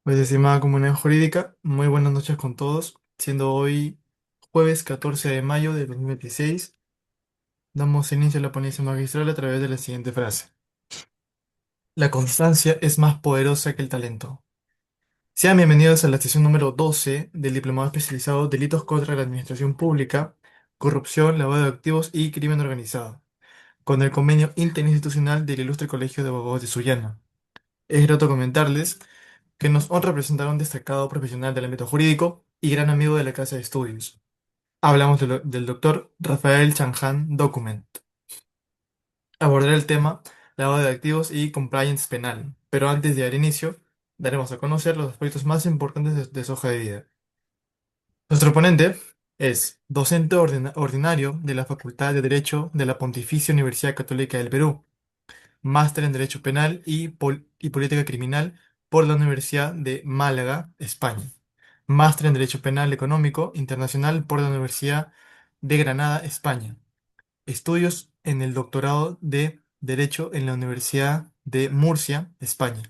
Pues estimada comunidad jurídica, muy buenas noches con todos. Siendo hoy jueves 14 de mayo de 2026, damos inicio a la ponencia magistral a través de la siguiente frase. La constancia es más poderosa que el talento. Sean bienvenidos a la sesión número 12 del Diplomado Especializado Delitos contra la Administración Pública, Corrupción, Lavado de Activos y Crimen Organizado, con el convenio interinstitucional del Ilustre Colegio de Abogados de Sullana. Es grato comentarles que nos honra presentar a un destacado profesional del ámbito jurídico y gran amigo de la Casa de Estudios. Hablamos del doctor Rafael Chanjan Document. Abordará el tema lavado de activos y compliance penal, pero antes de dar inicio, daremos a conocer los aspectos más importantes de su hoja de vida. Nuestro ponente es docente ordinario de la Facultad de Derecho de la Pontificia Universidad Católica del Perú, máster en Derecho Penal y Política Criminal por la Universidad de Málaga, España. Máster en Derecho Penal Económico Internacional por la Universidad de Granada, España. Estudios en el doctorado de Derecho en la Universidad de Murcia, España.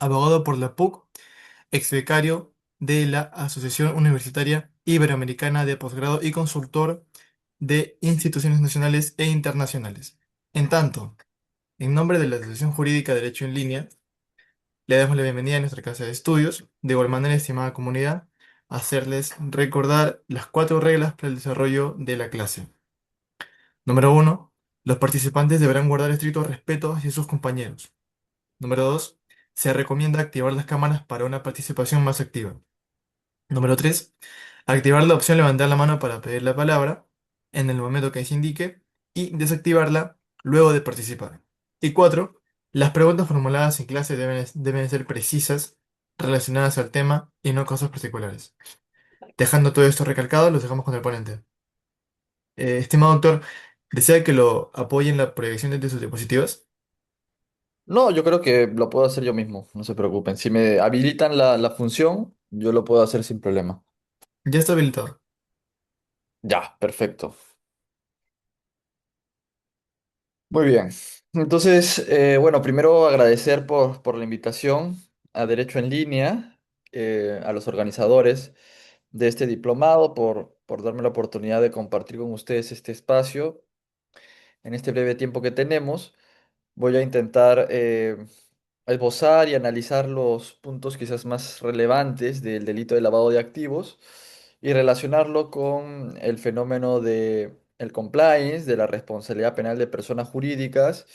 Abogado por la PUC, ex becario de la Asociación Universitaria Iberoamericana de Posgrado y consultor de instituciones nacionales e internacionales. En tanto, en nombre de la Asociación Jurídica Derecho en Línea, le damos la bienvenida a nuestra casa de estudios. De igual manera, estimada comunidad, hacerles recordar las cuatro reglas para el desarrollo de la clase. Número uno, los participantes deberán guardar estricto respeto hacia sus compañeros. Número dos, se recomienda activar las cámaras para una participación más activa. Número 3, activar la opción levantar la mano para pedir la palabra en el momento que se indique y desactivarla luego de participar. Y 4, las preguntas formuladas en clase deben ser precisas, relacionadas al tema y no casos particulares. Dejando todo esto recalcado, los dejamos con el ponente. Estimado doctor, ¿desea que lo apoye en la proyección de sus diapositivas? No, yo creo que lo puedo hacer yo mismo, no se preocupen. Si me habilitan la función, yo lo puedo hacer sin problema. Ya está habilitado. Ya, perfecto. Muy bien. Entonces, bueno, primero agradecer por la invitación a Derecho en Línea, a los organizadores de este diplomado, por darme la oportunidad de compartir con ustedes este espacio en este breve tiempo que tenemos. Voy a intentar esbozar y analizar los puntos quizás más relevantes del delito de lavado de activos y relacionarlo con el fenómeno de el compliance, de la responsabilidad penal de personas jurídicas,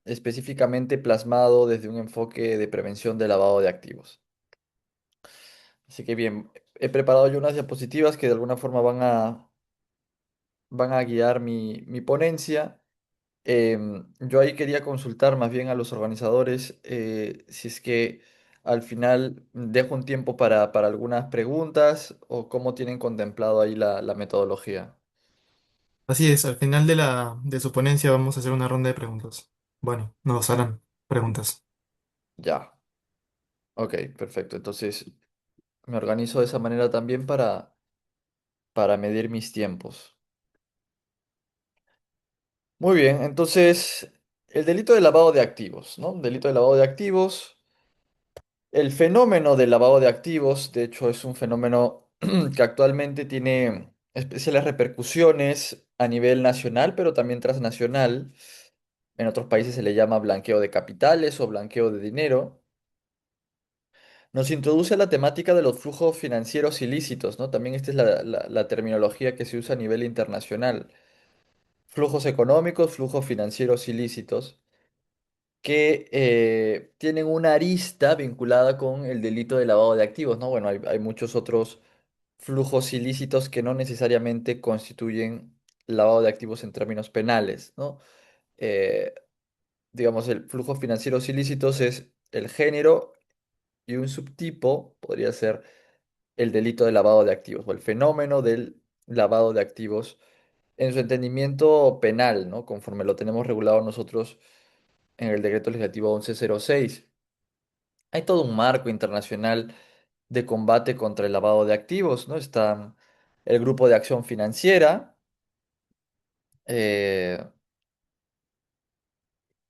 específicamente plasmado desde un enfoque de prevención de lavado de activos. Así que bien, he preparado yo unas diapositivas que de alguna forma van a guiar mi ponencia. Yo ahí quería consultar más bien a los organizadores si es que al final dejo un tiempo para algunas preguntas o cómo tienen contemplado ahí la metodología. Así es, al final de su ponencia vamos a hacer una ronda de preguntas. Bueno, nos harán preguntas. Ya, ok, perfecto. Entonces me organizo de esa manera también para medir mis tiempos. Muy bien, entonces el delito de lavado de activos, ¿no? Delito de lavado de activos. El fenómeno del lavado de activos, de hecho, es un fenómeno que actualmente tiene especiales repercusiones a nivel nacional, pero también transnacional. En otros países se le llama blanqueo de capitales o blanqueo de dinero. Nos introduce a la temática de los flujos financieros ilícitos, ¿no? También esta es la terminología que se usa a nivel internacional. Flujos económicos, flujos financieros ilícitos, que tienen una arista vinculada con el delito de lavado de activos, ¿no? Bueno, hay muchos otros flujos ilícitos que no necesariamente constituyen lavado de activos en términos penales, ¿no? Eh, digamos, el flujo financieros ilícitos es el género y un subtipo podría ser el delito de lavado de activos o el fenómeno del lavado de activos en su entendimiento penal, ¿no? Conforme lo tenemos regulado nosotros en el decreto legislativo 1106. Hay todo un marco internacional de combate contra el lavado de activos, ¿no? Está el Grupo de Acción Financiera, eh,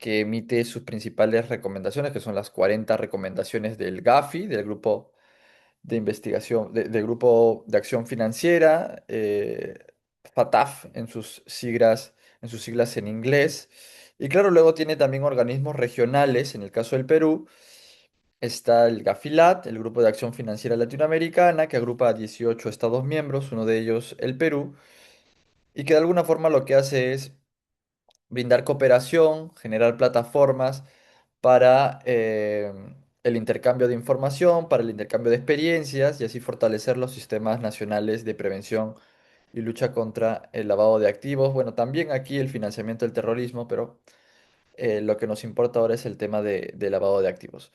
que emite sus principales recomendaciones, que son las 40 recomendaciones del GAFI, del Grupo de Investigación, del Grupo de Acción Financiera, FATF en sus siglas en inglés. Y claro, luego tiene también organismos regionales, en el caso del Perú. Está el GAFILAT, el Grupo de Acción Financiera Latinoamericana, que agrupa a 18 estados miembros, uno de ellos el Perú, y que de alguna forma lo que hace es brindar cooperación, generar plataformas para el intercambio de información, para el intercambio de experiencias y así fortalecer los sistemas nacionales de prevención y lucha contra el lavado de activos. Bueno, también aquí el financiamiento del terrorismo, pero lo que nos importa ahora es el tema de lavado de activos.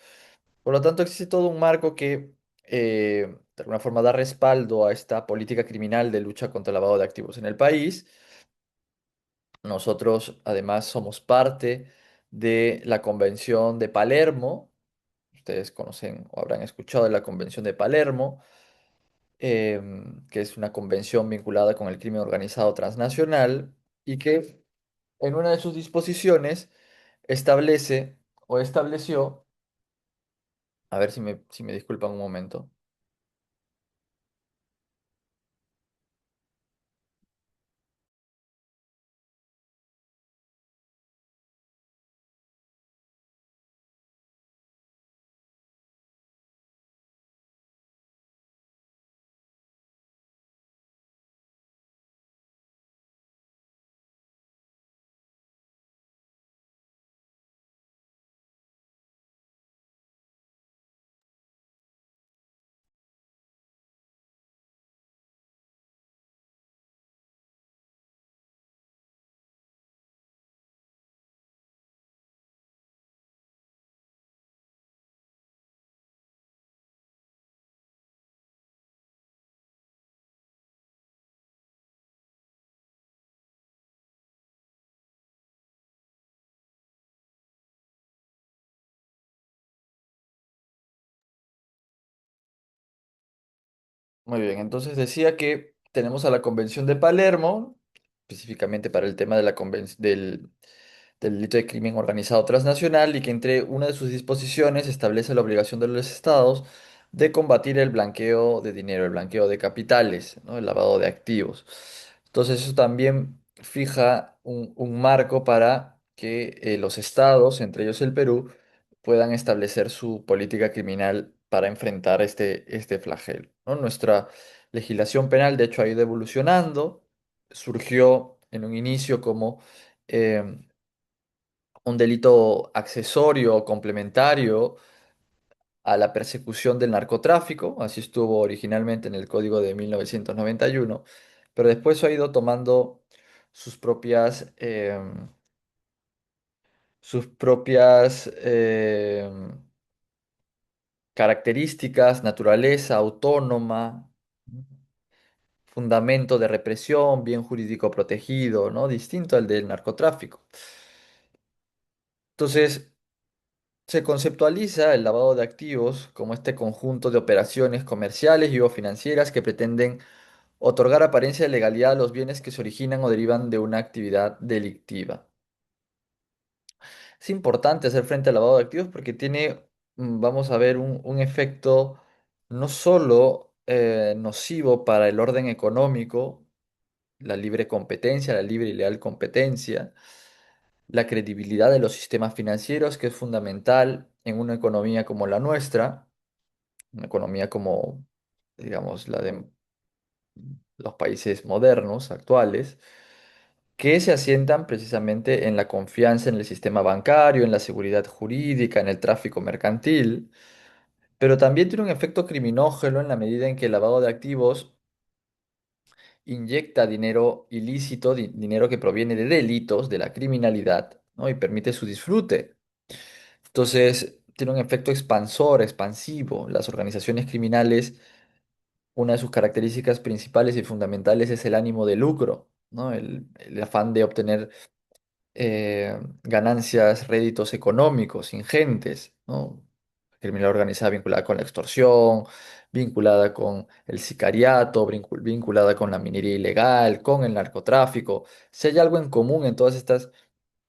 Por lo tanto, existe todo un marco que de alguna forma da respaldo a esta política criminal de lucha contra el lavado de activos en el país. Nosotros además somos parte de la Convención de Palermo. Ustedes conocen o habrán escuchado de la Convención de Palermo, que es una convención vinculada con el crimen organizado transnacional y que en una de sus disposiciones establece o estableció, a ver si me disculpan un momento. Muy bien, entonces decía que tenemos a la Convención de Palermo, específicamente para el tema de del delito de crimen organizado transnacional, y que entre una de sus disposiciones establece la obligación de los estados de combatir el blanqueo de dinero, el blanqueo de capitales, ¿no? El lavado de activos. Entonces eso también fija un marco para que los estados, entre ellos el Perú, puedan establecer su política criminal para enfrentar este flagelo, ¿no? Nuestra legislación penal, de hecho, ha ido evolucionando. Surgió en un inicio como un delito accesorio o complementario a la persecución del narcotráfico, así estuvo originalmente en el Código de 1991, pero después ha ido tomando sus propias características, naturaleza autónoma, fundamento de represión, bien jurídico protegido, ¿no? Distinto al del narcotráfico. Entonces, se conceptualiza el lavado de activos como este conjunto de operaciones comerciales y o financieras que pretenden otorgar apariencia de legalidad a los bienes que se originan o derivan de una actividad delictiva. Es importante hacer frente al lavado de activos porque tiene, vamos a ver, un efecto no solo nocivo para el orden económico, la libre competencia, la libre y leal competencia, la credibilidad de los sistemas financieros, que es fundamental en una economía como la nuestra, una economía como, digamos, la de los países modernos, actuales, que se asientan precisamente en la confianza en el sistema bancario, en la seguridad jurídica, en el tráfico mercantil, pero también tiene un efecto criminógeno en la medida en que el lavado de activos inyecta dinero ilícito, dinero que proviene de delitos, de la criminalidad, ¿no? Y permite su disfrute. Entonces, tiene un efecto expansor, expansivo. Las organizaciones criminales, una de sus características principales y fundamentales es el ánimo de lucro, ¿no? El afán de obtener ganancias, réditos económicos ingentes, ¿no? Criminalidad organizada vinculada con la extorsión, vinculada con el sicariato, vinculada con la minería ilegal, con el narcotráfico. Si hay algo en común en todas estas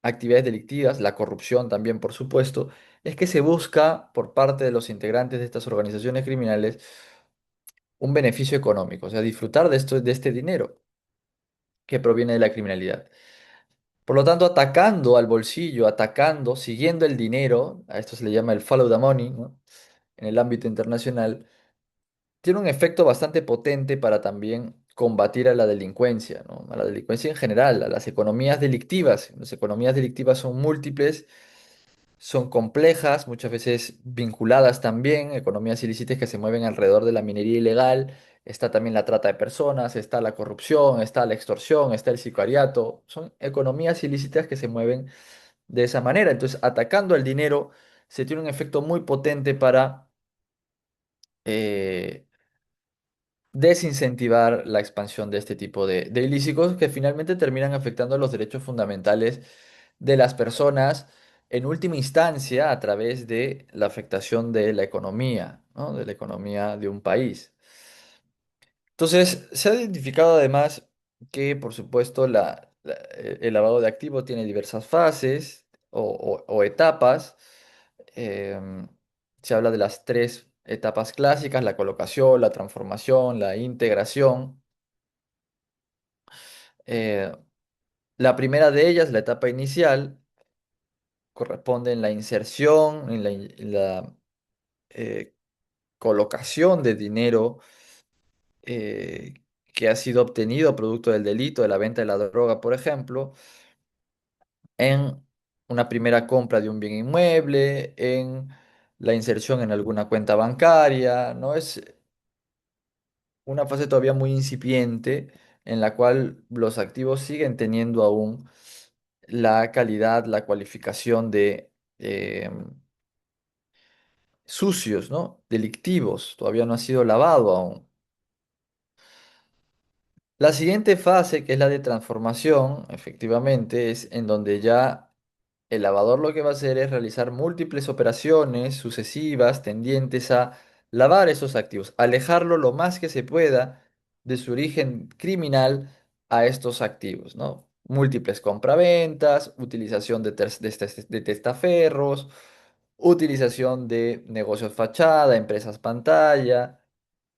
actividades delictivas, la corrupción también, por supuesto, es que se busca por parte de los integrantes de estas organizaciones criminales un beneficio económico, o sea, disfrutar de esto, de este dinero que proviene de la criminalidad. Por lo tanto, atacando al bolsillo, atacando, siguiendo el dinero, a esto se le llama el follow the money, ¿no? En el ámbito internacional, tiene un efecto bastante potente para también combatir a la delincuencia, ¿no? A la delincuencia en general, a las economías delictivas. Las economías delictivas son múltiples, son complejas, muchas veces vinculadas también, economías ilícitas que se mueven alrededor de la minería ilegal. Está también la trata de personas, está la corrupción, está la extorsión, está el sicariato. Son economías ilícitas que se mueven de esa manera. Entonces, atacando al dinero, se tiene un efecto muy potente para eh, desincentivar la expansión de este tipo de ilícicos que finalmente terminan afectando los derechos fundamentales de las personas en última instancia a través de la afectación de la economía, ¿no? De la economía de un país. Entonces, se ha identificado además que, por supuesto, el lavado de activos tiene diversas fases o etapas. Em, Se habla de las tres etapas clásicas: la colocación, la transformación, la integración. Eh, la primera de ellas, la etapa inicial, corresponde en la inserción, en la eh, colocación de dinero eh, que ha sido obtenido producto del delito, de la venta de la droga, por ejemplo, en una primera compra de un bien inmueble, en la inserción en alguna cuenta bancaria, ¿no? Es una fase todavía muy incipiente en la cual los activos siguen teniendo aún la calidad, la cualificación de sucios, ¿no? Delictivos, todavía no ha sido lavado aún. La siguiente fase, que es la de transformación, efectivamente, es en donde ya el lavador lo que va a hacer es realizar múltiples operaciones sucesivas tendientes a lavar esos activos, alejarlo lo más que se pueda de su origen criminal a estos activos, ¿no? Múltiples compraventas, utilización de testaferros, utilización de negocios fachada, empresas pantalla,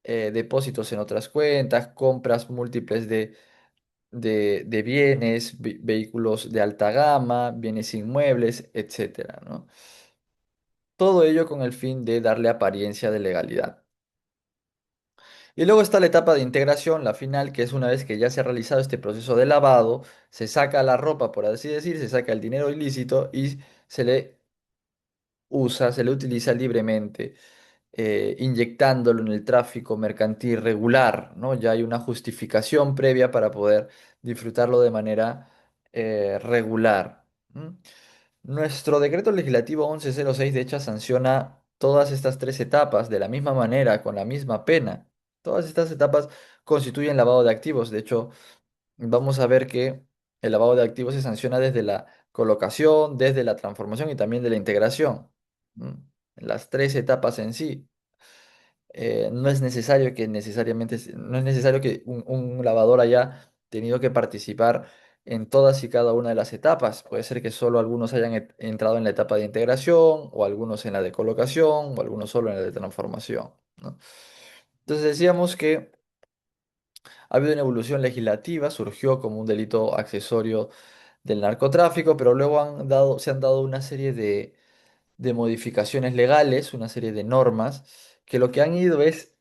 depósitos en otras cuentas, compras múltiples de bienes, vehículos de alta gama, bienes inmuebles, etcétera, ¿no? Todo ello con el fin de darle apariencia de legalidad. Y luego está la etapa de integración, la final, que es una vez que ya se ha realizado este proceso de lavado, se saca la ropa, por así decir, se saca el dinero ilícito y se le se le utiliza libremente, inyectándolo en el tráfico mercantil regular, ¿no? Ya hay una justificación previa para poder disfrutarlo de manera regular. ¿M? Nuestro decreto legislativo 1106 de hecho sanciona todas estas tres etapas de la misma manera, con la misma pena. Todas estas etapas constituyen lavado de activos. De hecho, vamos a ver que el lavado de activos se sanciona desde la colocación, desde la transformación y también de la integración. ¿M? Las tres etapas en sí. No es necesario que no es necesario que un lavador haya tenido que participar en todas y cada una de las etapas. Puede ser que solo algunos hayan entrado en la etapa de integración, o algunos en la de colocación, o algunos solo en la de transformación, ¿no? Entonces decíamos que ha habido una evolución legislativa, surgió como un delito accesorio del narcotráfico, pero luego se han dado una serie de modificaciones legales, una serie de normas, que lo que han ido es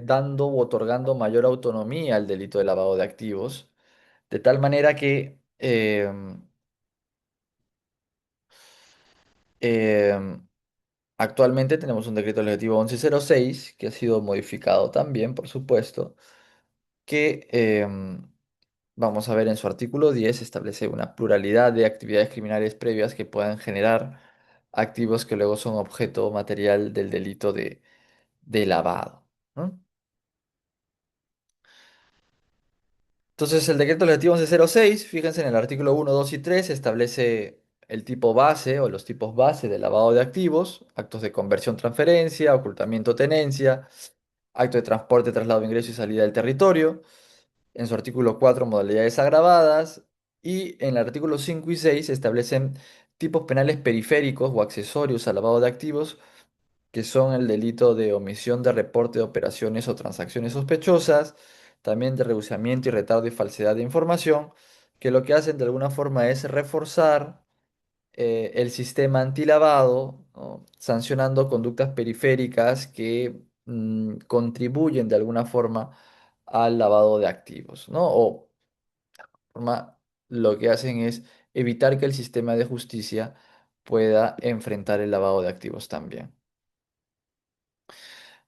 dando u otorgando mayor autonomía al delito de lavado de activos, de tal manera que em, actualmente tenemos un decreto legislativo 1106 que ha sido modificado también, por supuesto, que vamos a ver en su artículo 10 establece una pluralidad de actividades criminales previas que puedan generar activos que luego son objeto material del delito de lavado, ¿no? Entonces, el decreto legislativo 1106, fíjense en el artículo 1, 2 y 3, establece el tipo base o los tipos base de lavado de activos: actos de conversión, transferencia, ocultamiento, tenencia, acto de transporte, traslado, ingreso y salida del territorio. En su artículo 4, modalidades agravadas. Y en el artículo 5 y 6 se establecen tipos penales periféricos o accesorios al lavado de activos, que son el delito de omisión de reporte de operaciones o transacciones sospechosas, también de rehusamiento y retardo y falsedad de información, que lo que hacen de alguna forma es reforzar el sistema antilavado, ¿no? Sancionando conductas periféricas que contribuyen de alguna forma al lavado de activos, ¿no? O forma, lo que hacen es evitar que el sistema de justicia pueda enfrentar el lavado de activos también.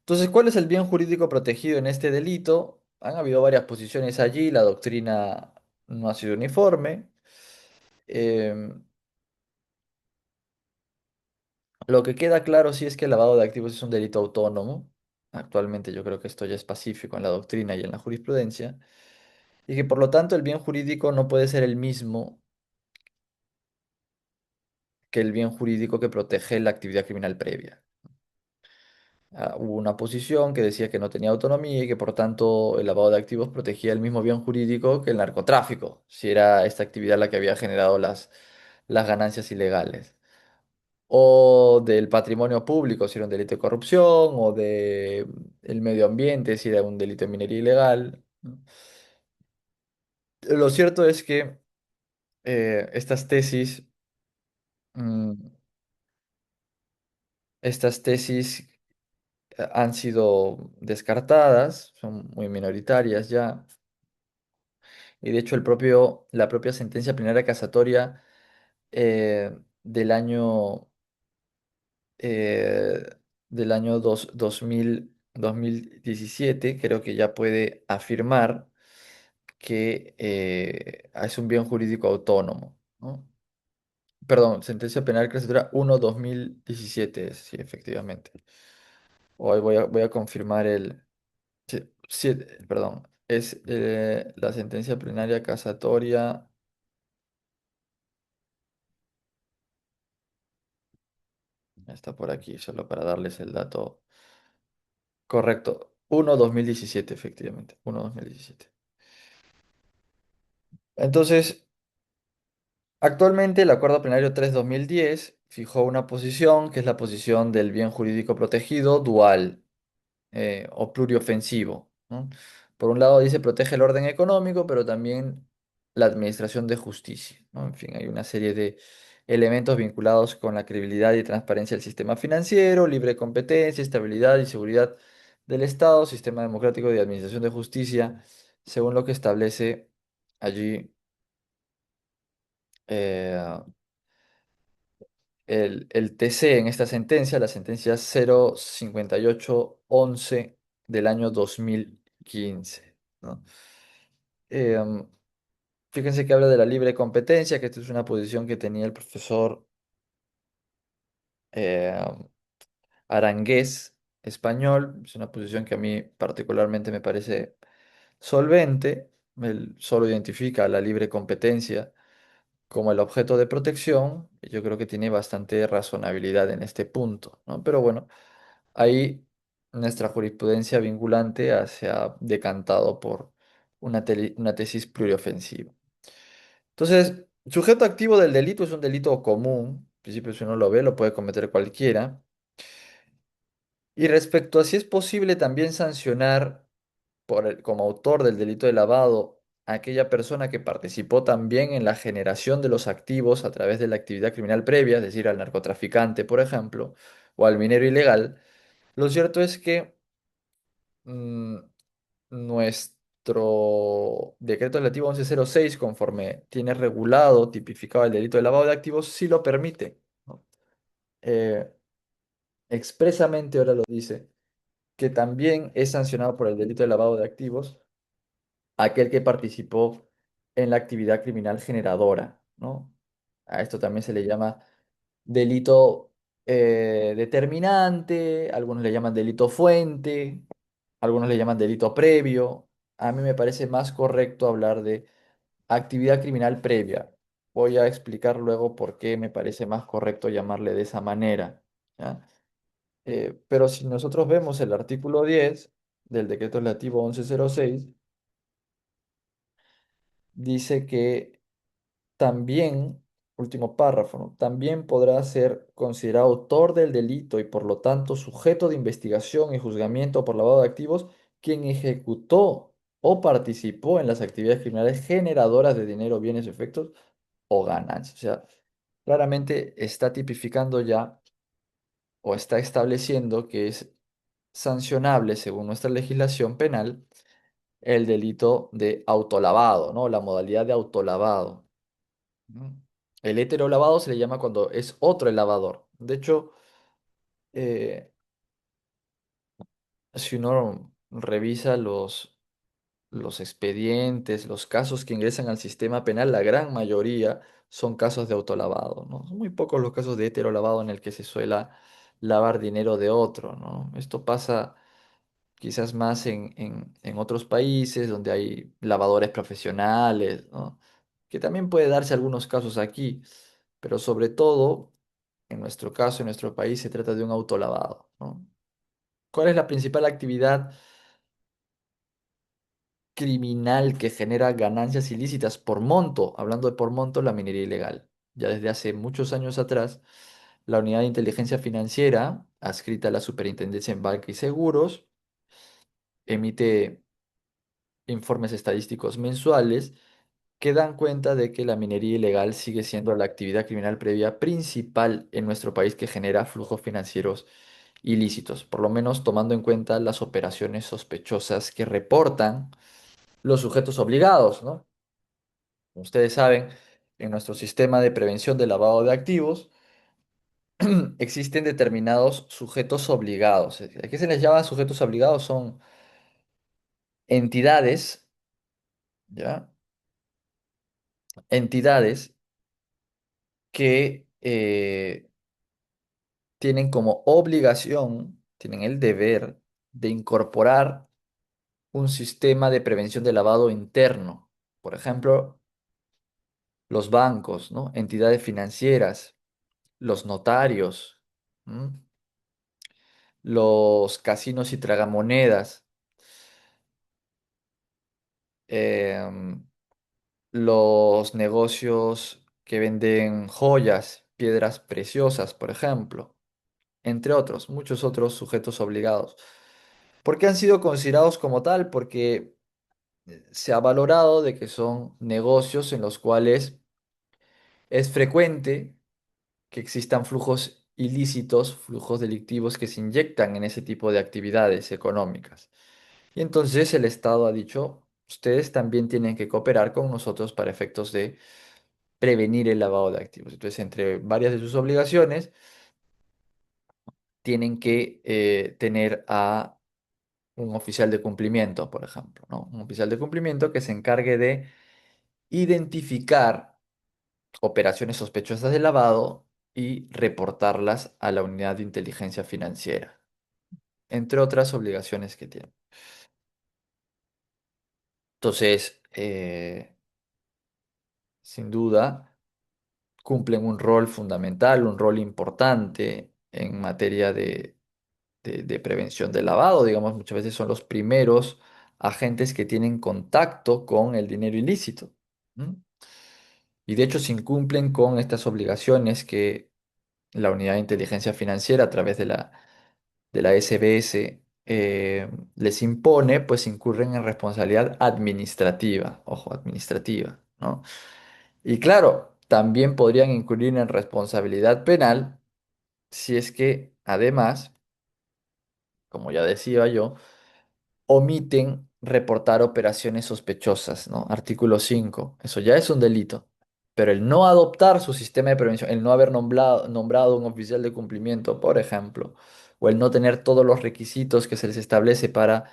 Entonces, ¿cuál es el bien jurídico protegido en este delito? Han habido varias posiciones allí, la doctrina no ha sido uniforme. Em, lo que queda claro sí es que el lavado de activos es un delito autónomo. Actualmente yo creo que esto ya es pacífico en la doctrina y en la jurisprudencia, y que por lo tanto el bien jurídico no puede ser el mismo que el bien jurídico que protege la actividad criminal previa. Hubo una posición que decía que no tenía autonomía y que por tanto el lavado de activos protegía el mismo bien jurídico que el narcotráfico, si era esta actividad la que había generado las ganancias ilegales. O del patrimonio público, si era un delito de corrupción, o de el medio ambiente, si era un delito de minería ilegal. ¿No? Lo cierto es que estas tesis, mm, estas tesis han sido descartadas, son muy minoritarias ya. Y de hecho la propia sentencia plenaria casatoria del año, eh, del año 2017 creo que ya puede afirmar que es un bien jurídico autónomo, ¿no? Perdón, sentencia penal casatoria 1/2017, sí, efectivamente. Hoy voy a confirmar el... sí, perdón, es la sentencia plenaria casatoria. Está por aquí, solo para darles el dato correcto. 1/2017, efectivamente. 1/2017. Entonces, actualmente el Acuerdo Plenario 3/2010 fijó una posición, que es la posición del bien jurídico protegido dual, o pluriofensivo, ¿no? Por un lado dice protege el orden económico, pero también la administración de justicia, ¿no? En fin, hay una serie de elementos vinculados con la credibilidad y transparencia del sistema financiero, libre competencia, estabilidad y seguridad del Estado, sistema democrático de administración de justicia, según lo que establece allí eh, el TC en esta sentencia, la sentencia 05811 del año 2015, ¿no? Em, Fíjense que habla de la libre competencia, que esta es una posición que tenía el profesor eh, Arangués, español. Es una posición que a mí particularmente me parece solvente. Él solo identifica la libre competencia como el objeto de protección, y yo creo que tiene bastante razonabilidad en este punto, ¿no? Pero bueno, ahí nuestra jurisprudencia vinculante se ha decantado por una tesis pluriofensiva. Entonces, sujeto activo del delito es un delito común. En principio, si uno lo ve, lo puede cometer cualquiera. Y respecto a si es posible también sancionar como autor del delito de lavado a aquella persona que participó también en la generación de los activos a través de la actividad criminal previa, es decir, al narcotraficante, por ejemplo, o al minero ilegal, lo cierto es que mm, nuestro decreto legislativo 1106, conforme tiene regulado, tipificado el delito de lavado de activos, sí lo permite, ¿no? Eh, Expresamente ahora lo dice, que también es sancionado por el delito de lavado de activos aquel que participó en la actividad criminal generadora, ¿no? A esto también se le llama delito determinante, algunos le llaman delito fuente, algunos le llaman delito previo. A mí me parece más correcto hablar de actividad criminal previa. Voy a explicar luego por qué me parece más correcto llamarle de esa manera, ¿ya? Pero si nosotros vemos el artículo 10 del decreto legislativo 1106, dice que también, último párrafo, ¿no? También podrá ser considerado autor del delito y por lo tanto sujeto de investigación y juzgamiento por lavado de activos quien ejecutó o participó en las actividades criminales generadoras de dinero, bienes, efectos o ganancias. O sea, claramente está tipificando ya o está estableciendo que es sancionable según nuestra legislación penal el delito de autolavado, ¿no? La modalidad de autolavado. ¿No? El heterolavado se le llama cuando es otro el lavador. De hecho, eh, si uno revisa los expedientes, los casos que ingresan al sistema penal, la gran mayoría son casos de autolavado, ¿no? Son muy pocos los casos de heterolavado en el que se suele lavar dinero de otro, ¿no? Esto pasa quizás más en otros países donde hay lavadores profesionales, ¿no? Que también puede darse algunos casos aquí, pero sobre todo, en nuestro caso, en nuestro país, se trata de un autolavado, ¿no? ¿Cuál es la principal actividad criminal que genera ganancias ilícitas por monto? Hablando de por monto, la minería ilegal. Ya desde hace muchos años atrás, la Unidad de Inteligencia Financiera, adscrita a la Superintendencia en Banca y Seguros, emite informes estadísticos mensuales que dan cuenta de que la minería ilegal sigue siendo la actividad criminal previa principal en nuestro país que genera flujos financieros ilícitos, por lo menos tomando en cuenta las operaciones sospechosas que reportan los sujetos obligados, ¿no? Como ustedes saben, en nuestro sistema de prevención de lavado de activos existen determinados sujetos obligados. ¿A qué se les llama sujetos obligados? Son entidades, ¿ya? Entidades que tienen como obligación, tienen el deber de incorporar un sistema de prevención de lavado interno. Por ejemplo, los bancos, ¿no? Entidades financieras, los notarios, ¿m? Los casinos y tragamonedas, em, los negocios que venden joyas, piedras preciosas, por ejemplo, entre otros, muchos otros sujetos obligados. ¿Por qué han sido considerados como tal? Porque se ha valorado de que son negocios en los cuales es frecuente que existan flujos ilícitos, flujos delictivos que se inyectan en ese tipo de actividades económicas. Y entonces el Estado ha dicho, ustedes también tienen que cooperar con nosotros para efectos de prevenir el lavado de activos. Entonces, entre varias de sus obligaciones, tienen que tener a un oficial de cumplimiento, por ejemplo, ¿no? Un oficial de cumplimiento que se encargue de identificar operaciones sospechosas de lavado y reportarlas a la unidad de inteligencia financiera, entre otras obligaciones que tiene. Entonces, sin duda, cumplen un rol fundamental, un rol importante en materia de prevención del lavado. Digamos, muchas veces son los primeros agentes que tienen contacto con el dinero ilícito. ¿M? Y de hecho, se incumplen con estas obligaciones que la Unidad de Inteligencia Financiera a través de la SBS les impone, pues incurren en responsabilidad administrativa, ojo, administrativa, ¿no? Y claro, también podrían incurrir en responsabilidad penal si es que además, como ya decía yo, omiten reportar operaciones sospechosas, ¿no? Artículo 5, eso ya es un delito. Pero el no adoptar su sistema de prevención, el no haber nombrado un oficial de cumplimiento, por ejemplo, o el no tener todos los requisitos que se les establece para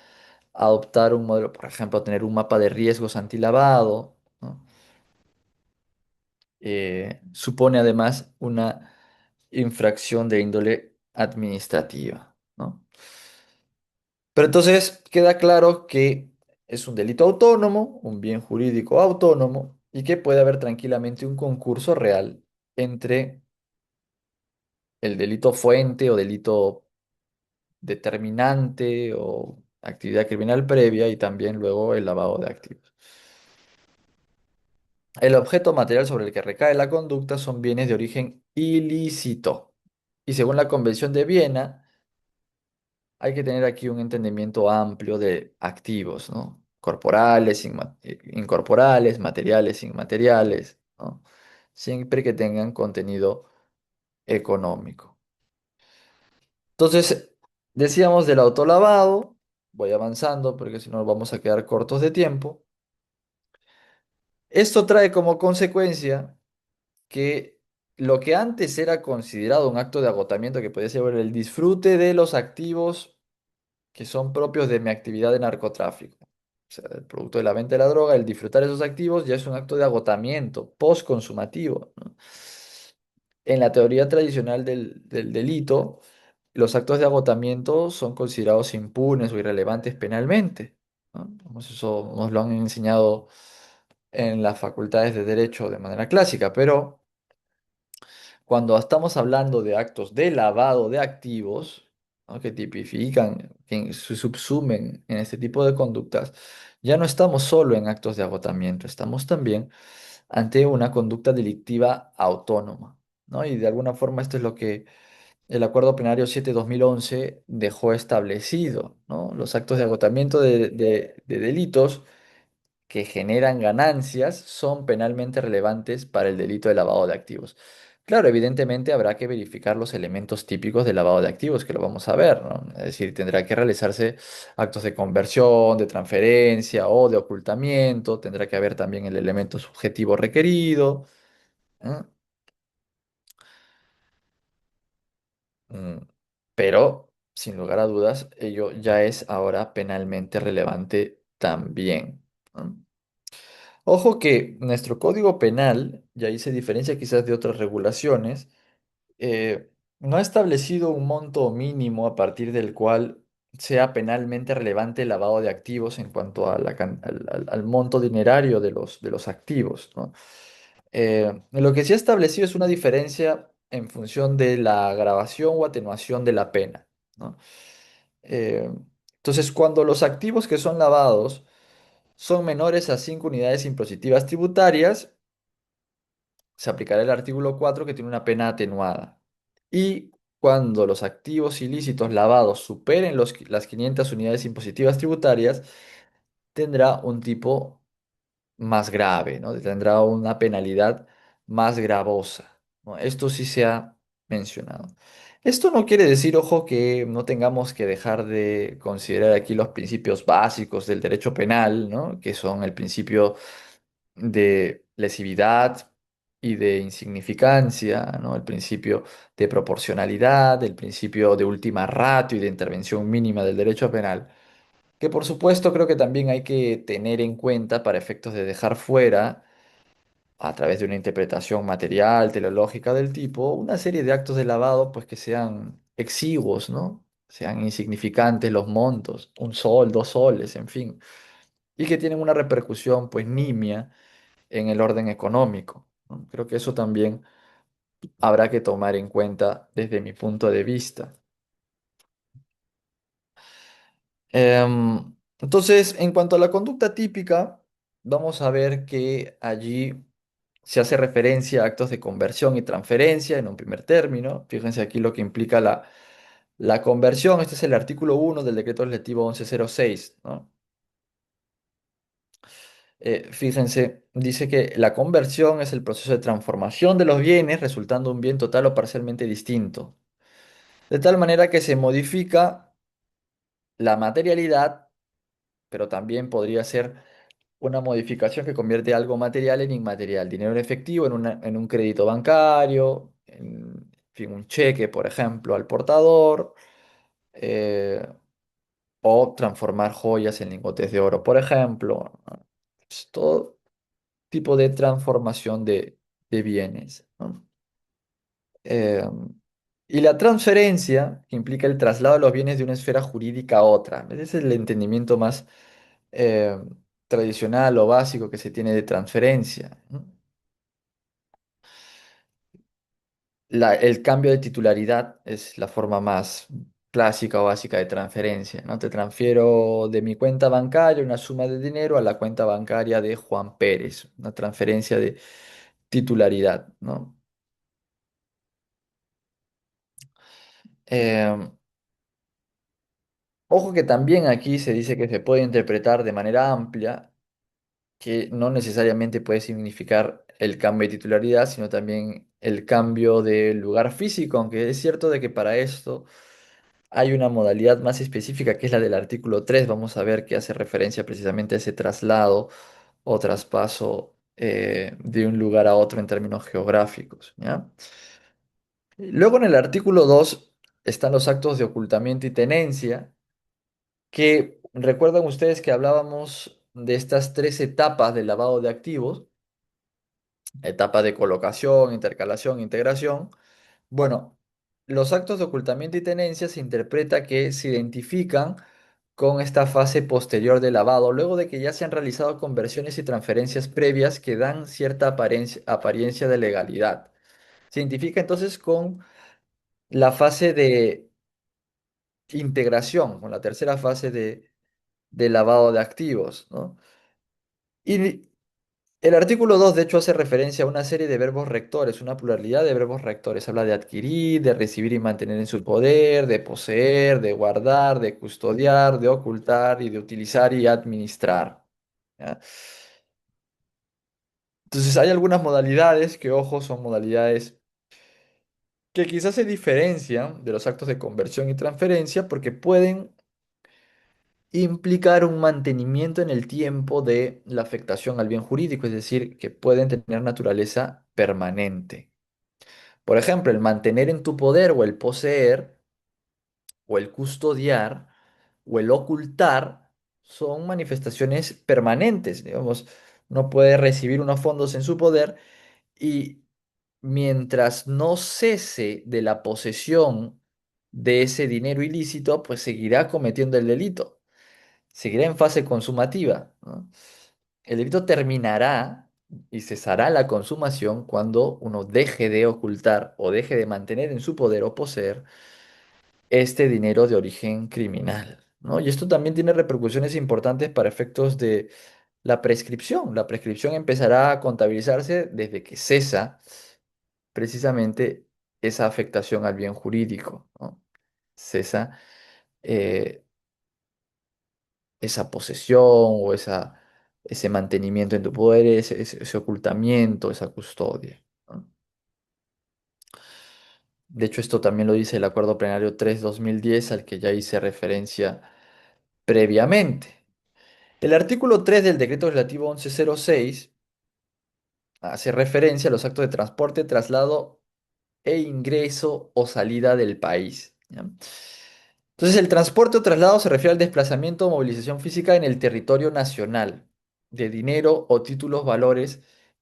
adoptar un modelo, por ejemplo, tener un mapa de riesgos antilavado, ¿no? Supone además una infracción de índole administrativa, ¿no? Pero entonces queda claro que es un delito autónomo, un bien jurídico autónomo, y que puede haber tranquilamente un concurso real entre el delito fuente o delito determinante o actividad criminal previa y también luego el lavado de activos. El objeto material sobre el que recae la conducta son bienes de origen ilícito. Y según la Convención de Viena, hay que tener aquí un entendimiento amplio de activos, ¿no? Corporales, incorporales, materiales, inmateriales, ¿no? Siempre que tengan contenido económico. Entonces, decíamos del autolavado, voy avanzando porque si no vamos a quedar cortos de tiempo. Esto trae como consecuencia que lo que antes era considerado un acto de agotamiento que podía ser el disfrute de los activos que son propios de mi actividad de narcotráfico. O sea, el producto de la venta de la droga, el disfrutar esos activos ya es un acto de agotamiento post-consumativo, ¿no? En la teoría tradicional del delito, los actos de agotamiento son considerados impunes o irrelevantes penalmente, ¿no? Vamos, eso nos lo han enseñado en las facultades de derecho de manera clásica, pero cuando estamos hablando de actos de lavado de activos, ¿no? Que tipifican, que se subsumen en este tipo de conductas, ya no estamos solo en actos de agotamiento, estamos también ante una conducta delictiva autónoma, ¿no? Y de alguna forma esto es lo que el Acuerdo Plenario 7/2011 dejó establecido, ¿no? Los actos de agotamiento de delitos que generan ganancias son penalmente relevantes para el delito de lavado de activos. Claro, evidentemente habrá que verificar los elementos típicos del lavado de activos, que lo vamos a ver, ¿no? Es decir, tendrá que realizarse actos de conversión, de transferencia o de ocultamiento, tendrá que haber también el elemento subjetivo requerido, ¿eh? Mm, Pero, sin lugar a dudas, ello ya es ahora penalmente relevante también, ¿no? Ojo que nuestro código penal, y ahí se diferencia quizás de otras regulaciones, no ha establecido un monto mínimo a partir del cual sea penalmente relevante el lavado de activos en cuanto a al monto dinerario de los activos, ¿no? Lo que sí ha establecido es una diferencia en función de la agravación o atenuación de la pena, ¿no? Eh, entonces, cuando los activos que son lavados son menores a 5 unidades impositivas tributarias, se aplicará el artículo 4 que tiene una pena atenuada. Y cuando los activos ilícitos lavados superen las 500 unidades impositivas tributarias, tendrá un tipo más grave, ¿no? Tendrá una penalidad más gravosa, ¿no? Esto sí se ha mencionado. Esto no quiere decir, ojo, que no tengamos que dejar de considerar aquí los principios básicos del derecho penal, ¿no? Que son el principio de lesividad y de insignificancia, ¿no? El principio de proporcionalidad, el principio de última ratio y de intervención mínima del derecho penal, que por supuesto creo que también hay que tener en cuenta para efectos de dejar fuera, a través de una interpretación material, teleológica del tipo, una serie de actos de lavado pues que sean exiguos, ¿no? Sean insignificantes los montos, un sol, dos soles, en fin, y que tienen una repercusión pues nimia en el orden económico, ¿no? Creo que eso también habrá que tomar en cuenta desde mi punto de vista. Entonces, en cuanto a la conducta típica, vamos a ver que allí se hace referencia a actos de conversión y transferencia en un primer término. Fíjense aquí lo que implica la conversión. Este es el artículo 1 del decreto legislativo 1106, ¿no? Fíjense, dice que la conversión es el proceso de transformación de los bienes resultando un bien total o parcialmente distinto, de tal manera que se modifica la materialidad, pero también podría ser una modificación que convierte algo material en inmaterial, dinero en efectivo en un crédito bancario, en fin, un cheque, por ejemplo, al portador, eh, o transformar joyas en lingotes de oro, por ejemplo, ¿no? Es todo tipo de transformación de bienes, ¿no? Eh, y la transferencia, que implica el traslado de los bienes de una esfera jurídica a otra. Ese es el entendimiento más eh, tradicional o básico que se tiene de transferencia, ¿no? El cambio de titularidad es la forma más clásica o básica de transferencia, ¿no? Te transfiero de mi cuenta bancaria una suma de dinero a la cuenta bancaria de Juan Pérez, una transferencia de titularidad, ¿no? Eh, Ojo que también aquí se dice que se puede interpretar de manera amplia, que no necesariamente puede significar el cambio de titularidad, sino también el cambio de lugar físico, aunque es cierto de que para esto hay una modalidad más específica que es la del artículo 3. Vamos a ver que hace referencia precisamente a ese traslado o traspaso de un lugar a otro en términos geográficos, ¿ya? Luego en el artículo 2 están los actos de ocultamiento y tenencia, que recuerdan ustedes que hablábamos de estas tres etapas del lavado de activos, etapa de colocación, intercalación, integración. Bueno, los actos de ocultamiento y tenencia se interpreta que se identifican con esta fase posterior de lavado, luego de que ya se han realizado conversiones y transferencias previas que dan cierta apariencia de legalidad. Se identifica entonces con la fase de integración, con la tercera fase de lavado de activos, ¿no? Y el artículo 2 de hecho, hace referencia a una serie de verbos rectores, una pluralidad de verbos rectores. Habla de adquirir, de recibir y mantener en su poder, de poseer, de guardar, de custodiar, de ocultar y de utilizar y administrar. ¿Ya? Entonces, hay algunas modalidades que, ojo, son modalidades que quizás se diferencian de los actos de conversión y transferencia porque pueden implicar un mantenimiento en el tiempo de la afectación al bien jurídico, es decir, que pueden tener naturaleza permanente. Por ejemplo, el mantener en tu poder o el poseer o el custodiar o el ocultar son manifestaciones permanentes. Digamos, no puede recibir unos fondos en su poder y mientras no cese de la posesión de ese dinero ilícito, pues seguirá cometiendo el delito, seguirá en fase consumativa, ¿no? El delito terminará y cesará la consumación cuando uno deje de ocultar o deje de mantener en su poder o poseer este dinero de origen criminal, ¿no? Y esto también tiene repercusiones importantes para efectos de la prescripción. La prescripción empezará a contabilizarse desde que cesa precisamente esa afectación al bien jurídico, ¿no? Cesa eh, esa posesión o ese mantenimiento en tu poder, ese ocultamiento, esa custodia, ¿no? De hecho, esto también lo dice el Acuerdo Plenario 3/2010 al que ya hice referencia previamente. El artículo 3 del Decreto Legislativo 1106 hace referencia a los actos de transporte, traslado e ingreso o salida del país, ¿ya? Entonces, el transporte o traslado se refiere al desplazamiento o movilización física en el territorio nacional de dinero o títulos valores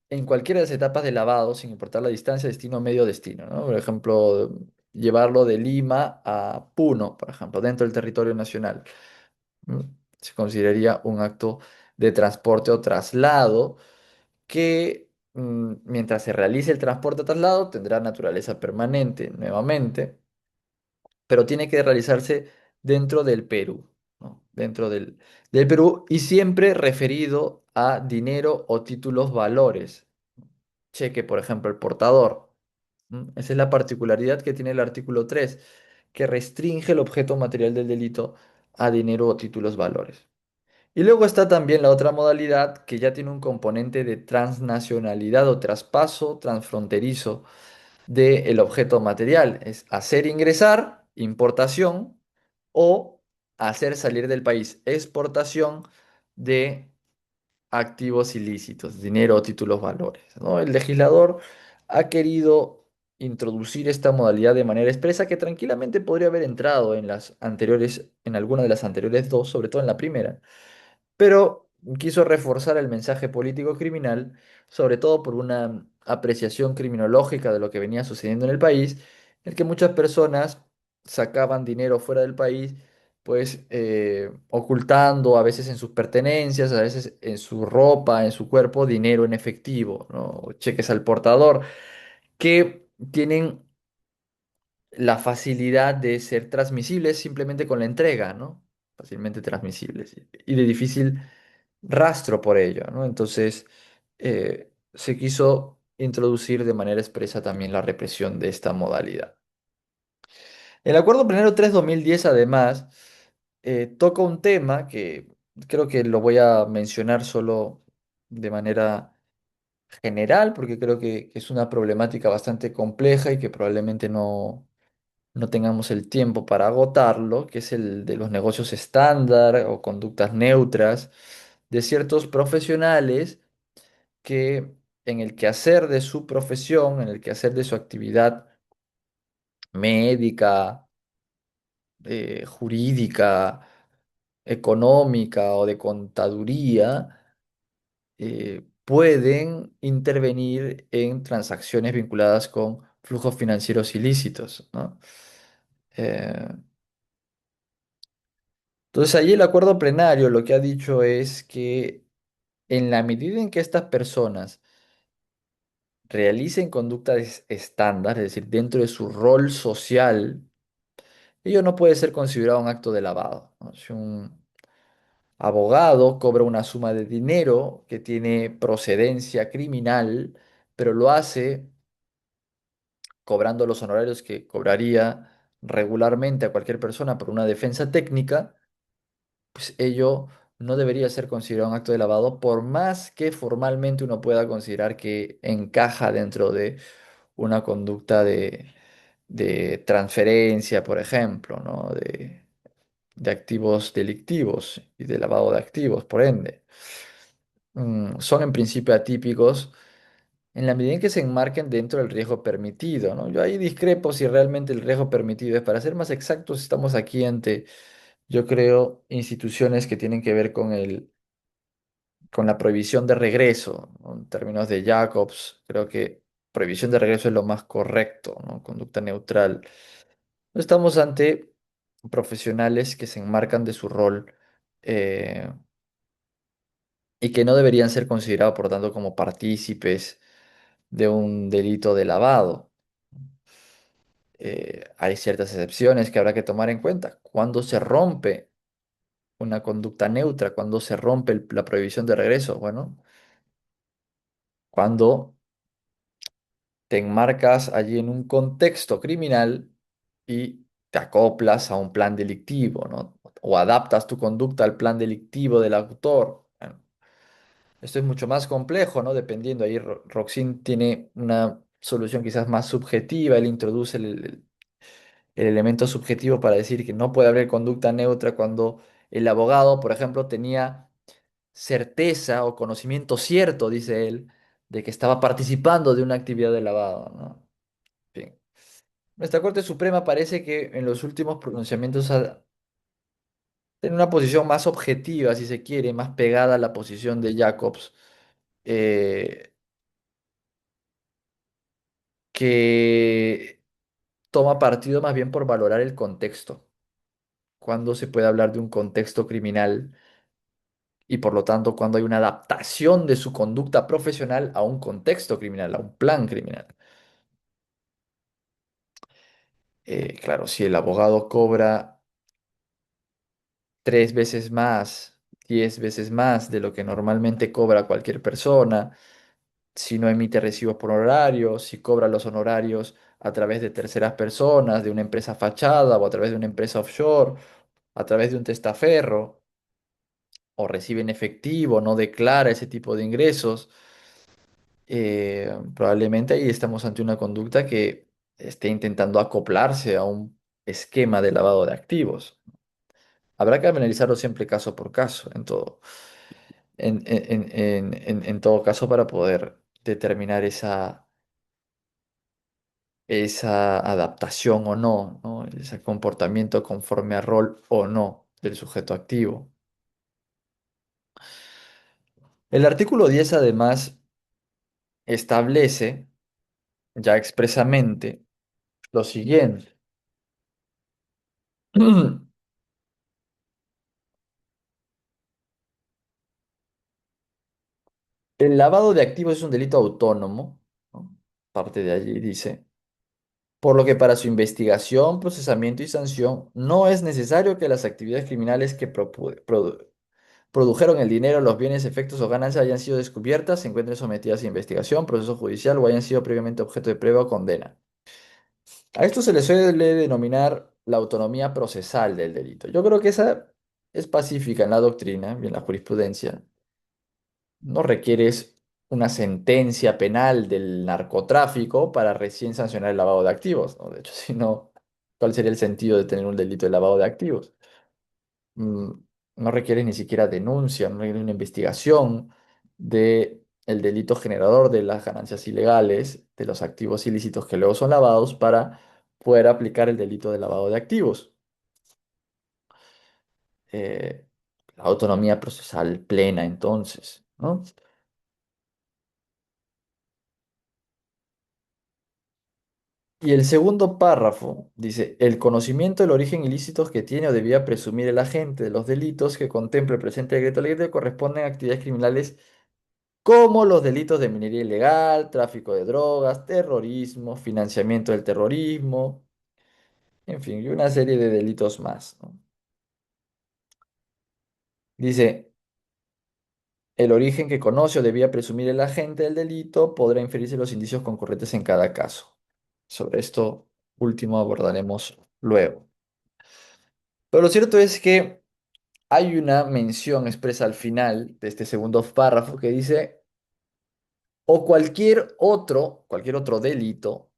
en cualquiera de las etapas de lavado, sin importar la distancia, destino o medio destino, ¿no? Por ejemplo, llevarlo de Lima a Puno, por ejemplo, dentro del territorio nacional. ¿Mm? Se consideraría un acto de transporte o traslado que mientras se realice el transporte o traslado tendrá naturaleza permanente nuevamente, pero tiene que realizarse dentro del Perú, ¿no? Dentro del Perú y siempre referido a dinero o títulos valores. Cheque, por ejemplo, el portador. Esa es la particularidad que tiene el artículo 3, que restringe el objeto material del delito a dinero o títulos valores. Y luego está también la otra modalidad que ya tiene un componente de transnacionalidad o traspaso transfronterizo del objeto material. Es hacer ingresar, importación, o hacer salir del país, exportación de activos ilícitos, dinero o títulos valores, ¿no? El legislador ha querido introducir esta modalidad de manera expresa que tranquilamente podría haber entrado en las anteriores, en alguna de las anteriores dos, sobre todo en la primera, pero quiso reforzar el mensaje político criminal, sobre todo por una apreciación criminológica de lo que venía sucediendo en el país, en el que muchas personas sacaban dinero fuera del país, pues ocultando a veces en sus pertenencias, a veces en su ropa, en su cuerpo, dinero en efectivo, ¿no? O cheques al portador, que tienen la facilidad de ser transmisibles simplemente con la entrega, ¿no? Fácilmente transmisibles y de difícil rastro por ello, ¿no? Entonces, se quiso introducir de manera expresa también la represión de esta modalidad. El Acuerdo Plenario 3/2010, además, toca un tema que creo que lo voy a mencionar solo de manera general, porque creo que es una problemática bastante compleja y que probablemente no tengamos el tiempo para agotarlo, que es el de los negocios estándar o conductas neutras de ciertos profesionales que en el quehacer de su profesión, en el quehacer de su actividad médica, jurídica, económica o de contaduría, pueden intervenir en transacciones vinculadas con flujos financieros ilícitos, ¿no? Eh, entonces, allí el acuerdo plenario lo que ha dicho es que en la medida en que estas personas realicen conductas estándar, es decir, dentro de su rol social, ello no puede ser considerado un acto de lavado, ¿no? Si un abogado cobra una suma de dinero que tiene procedencia criminal, pero lo hace cobrando los honorarios que cobraría regularmente a cualquier persona por una defensa técnica, pues ello no debería ser considerado un acto de lavado, por más que formalmente uno pueda considerar que encaja dentro de una conducta de transferencia, por ejemplo, ¿no? De activos delictivos y de lavado de activos, por ende. Son en principio atípicos en la medida en que se enmarquen dentro del riesgo permitido, ¿no? Yo ahí discrepo si realmente el riesgo permitido es, para ser más exactos, estamos aquí ante, yo creo, instituciones que tienen que ver con la prohibición de regreso, ¿no? En términos de Jacobs, creo que prohibición de regreso es lo más correcto, ¿no? Conducta neutral. No estamos ante profesionales que se enmarcan de su rol eh, y que no deberían ser considerados, por tanto, como partícipes de un delito de lavado. Hay ciertas excepciones que habrá que tomar en cuenta. Cuando se rompe una conducta neutra, cuando se rompe la prohibición de regreso, bueno, cuando te enmarcas allí en un contexto criminal y te acoplas a un plan delictivo, ¿no? O adaptas tu conducta al plan delictivo del autor. Bueno, esto es mucho más complejo, ¿no? Dependiendo, ahí Roxin tiene una solución quizás más subjetiva, él introduce el elemento subjetivo para decir que no puede haber conducta neutra cuando el abogado, por ejemplo, tenía certeza o conocimiento cierto, dice él, de que estaba participando de una actividad de lavado, ¿no? Bien. Nuestra Corte Suprema parece que en los últimos pronunciamientos tiene una posición más objetiva, si se quiere, más pegada a la posición de Jacobs, eh, que toma partido más bien por valorar el contexto. Cuando se puede hablar de un contexto criminal y por lo tanto cuando hay una adaptación de su conducta profesional a un contexto criminal, a un plan criminal. Claro, si el abogado cobra 3 veces más, 10 veces más de lo que normalmente cobra cualquier persona, si no emite recibos por honorarios, si cobra los honorarios a través de terceras personas, de una empresa fachada o a través de una empresa offshore, a través de un testaferro, o recibe en efectivo, no declara ese tipo de ingresos, probablemente ahí estamos ante una conducta que esté intentando acoplarse a un esquema de lavado de activos. Habrá que analizarlo siempre caso por caso, en todo caso, para poder determinar esa adaptación o no, ¿no? Ese comportamiento conforme a rol o no del sujeto activo. El artículo 10 además establece ya expresamente lo siguiente. El lavado de activos es un delito autónomo, ¿no? Parte de allí dice, por lo que para su investigación, procesamiento y sanción no es necesario que las actividades criminales que produjeron el dinero, los bienes, efectos o ganancias hayan sido descubiertas, se encuentren sometidas a investigación, proceso judicial o hayan sido previamente objeto de prueba o condena. A esto se le suele denominar la autonomía procesal del delito. Yo creo que esa es pacífica en la doctrina y en la jurisprudencia. No requieres una sentencia penal del narcotráfico para recién sancionar el lavado de activos, ¿no? De hecho, si no, ¿cuál sería el sentido de tener un delito de lavado de activos? mm, no requiere ni siquiera denuncia, no requiere una investigación de el delito generador de las ganancias ilegales, de los activos ilícitos que luego son lavados para poder aplicar el delito de lavado de activos. Eh, la autonomía procesal plena, entonces, ¿no? Y el segundo párrafo dice, el conocimiento del origen ilícito que tiene o debía presumir el agente de los delitos que contempla el presente decreto ley corresponden a actividades criminales como los delitos de minería ilegal, tráfico de drogas, terrorismo, financiamiento del terrorismo, en fin, y una serie de delitos más, ¿no? Dice, el origen que conoce o debía presumir el agente del delito podrá inferirse los indicios concurrentes en cada caso. Sobre esto último abordaremos luego. Pero lo cierto es que hay una mención expresa al final de este segundo párrafo que dice, o cualquier otro delito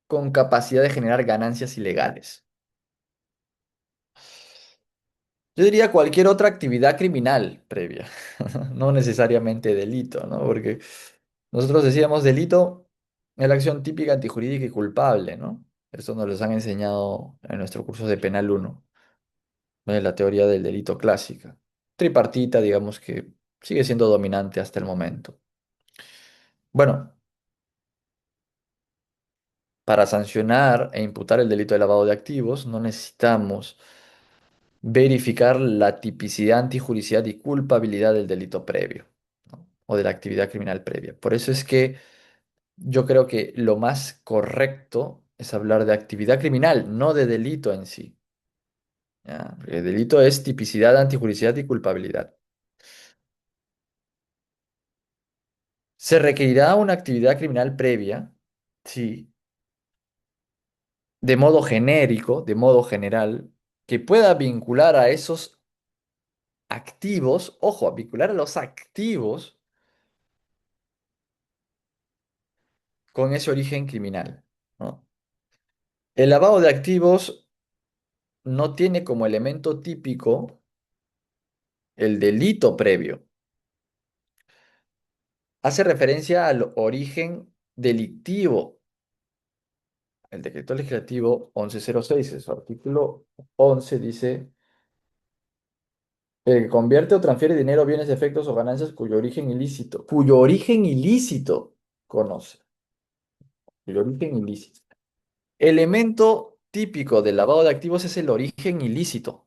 con capacidad de generar ganancias ilegales. Yo diría cualquier otra actividad criminal previa, no necesariamente delito, ¿no? Porque nosotros decíamos delito es la acción típica, antijurídica y culpable, ¿no? Eso nos lo han enseñado en nuestro curso de Penal 1, ¿no? La teoría del delito clásica. Tripartita, digamos que sigue siendo dominante hasta el momento. Bueno, para sancionar e imputar el delito de lavado de activos no necesitamos verificar la tipicidad, antijuricidad y culpabilidad del delito previo, ¿no? O de la actividad criminal previa. Por eso es que yo creo que lo más correcto es hablar de actividad criminal, no de delito en sí. ¿Ya? Porque el delito es tipicidad, antijuricidad y culpabilidad. Se requerirá una actividad criminal previa, sí, de modo genérico, de modo general, que pueda vincular a esos activos, ojo, a vincular a los activos con ese origen criminal, ¿no? El lavado de activos no tiene como elemento típico el delito previo. Hace referencia al origen delictivo. El decreto legislativo 1106, en su artículo 11 dice, el que convierte o transfiere dinero, bienes, efectos o ganancias cuyo origen ilícito conoce, cuyo origen ilícito. Elemento típico del lavado de activos es el origen ilícito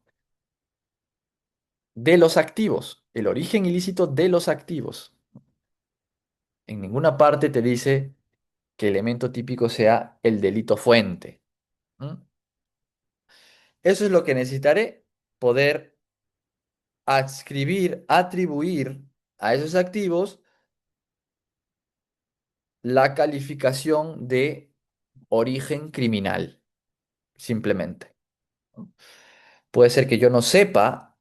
de los activos, el origen ilícito de los activos. En ninguna parte te dice que elemento típico sea el delito fuente. ¿M? Eso es lo que necesitaré, poder adscribir, atribuir a esos activos la calificación de origen criminal, simplemente. ¿No? Puede ser que yo no sepa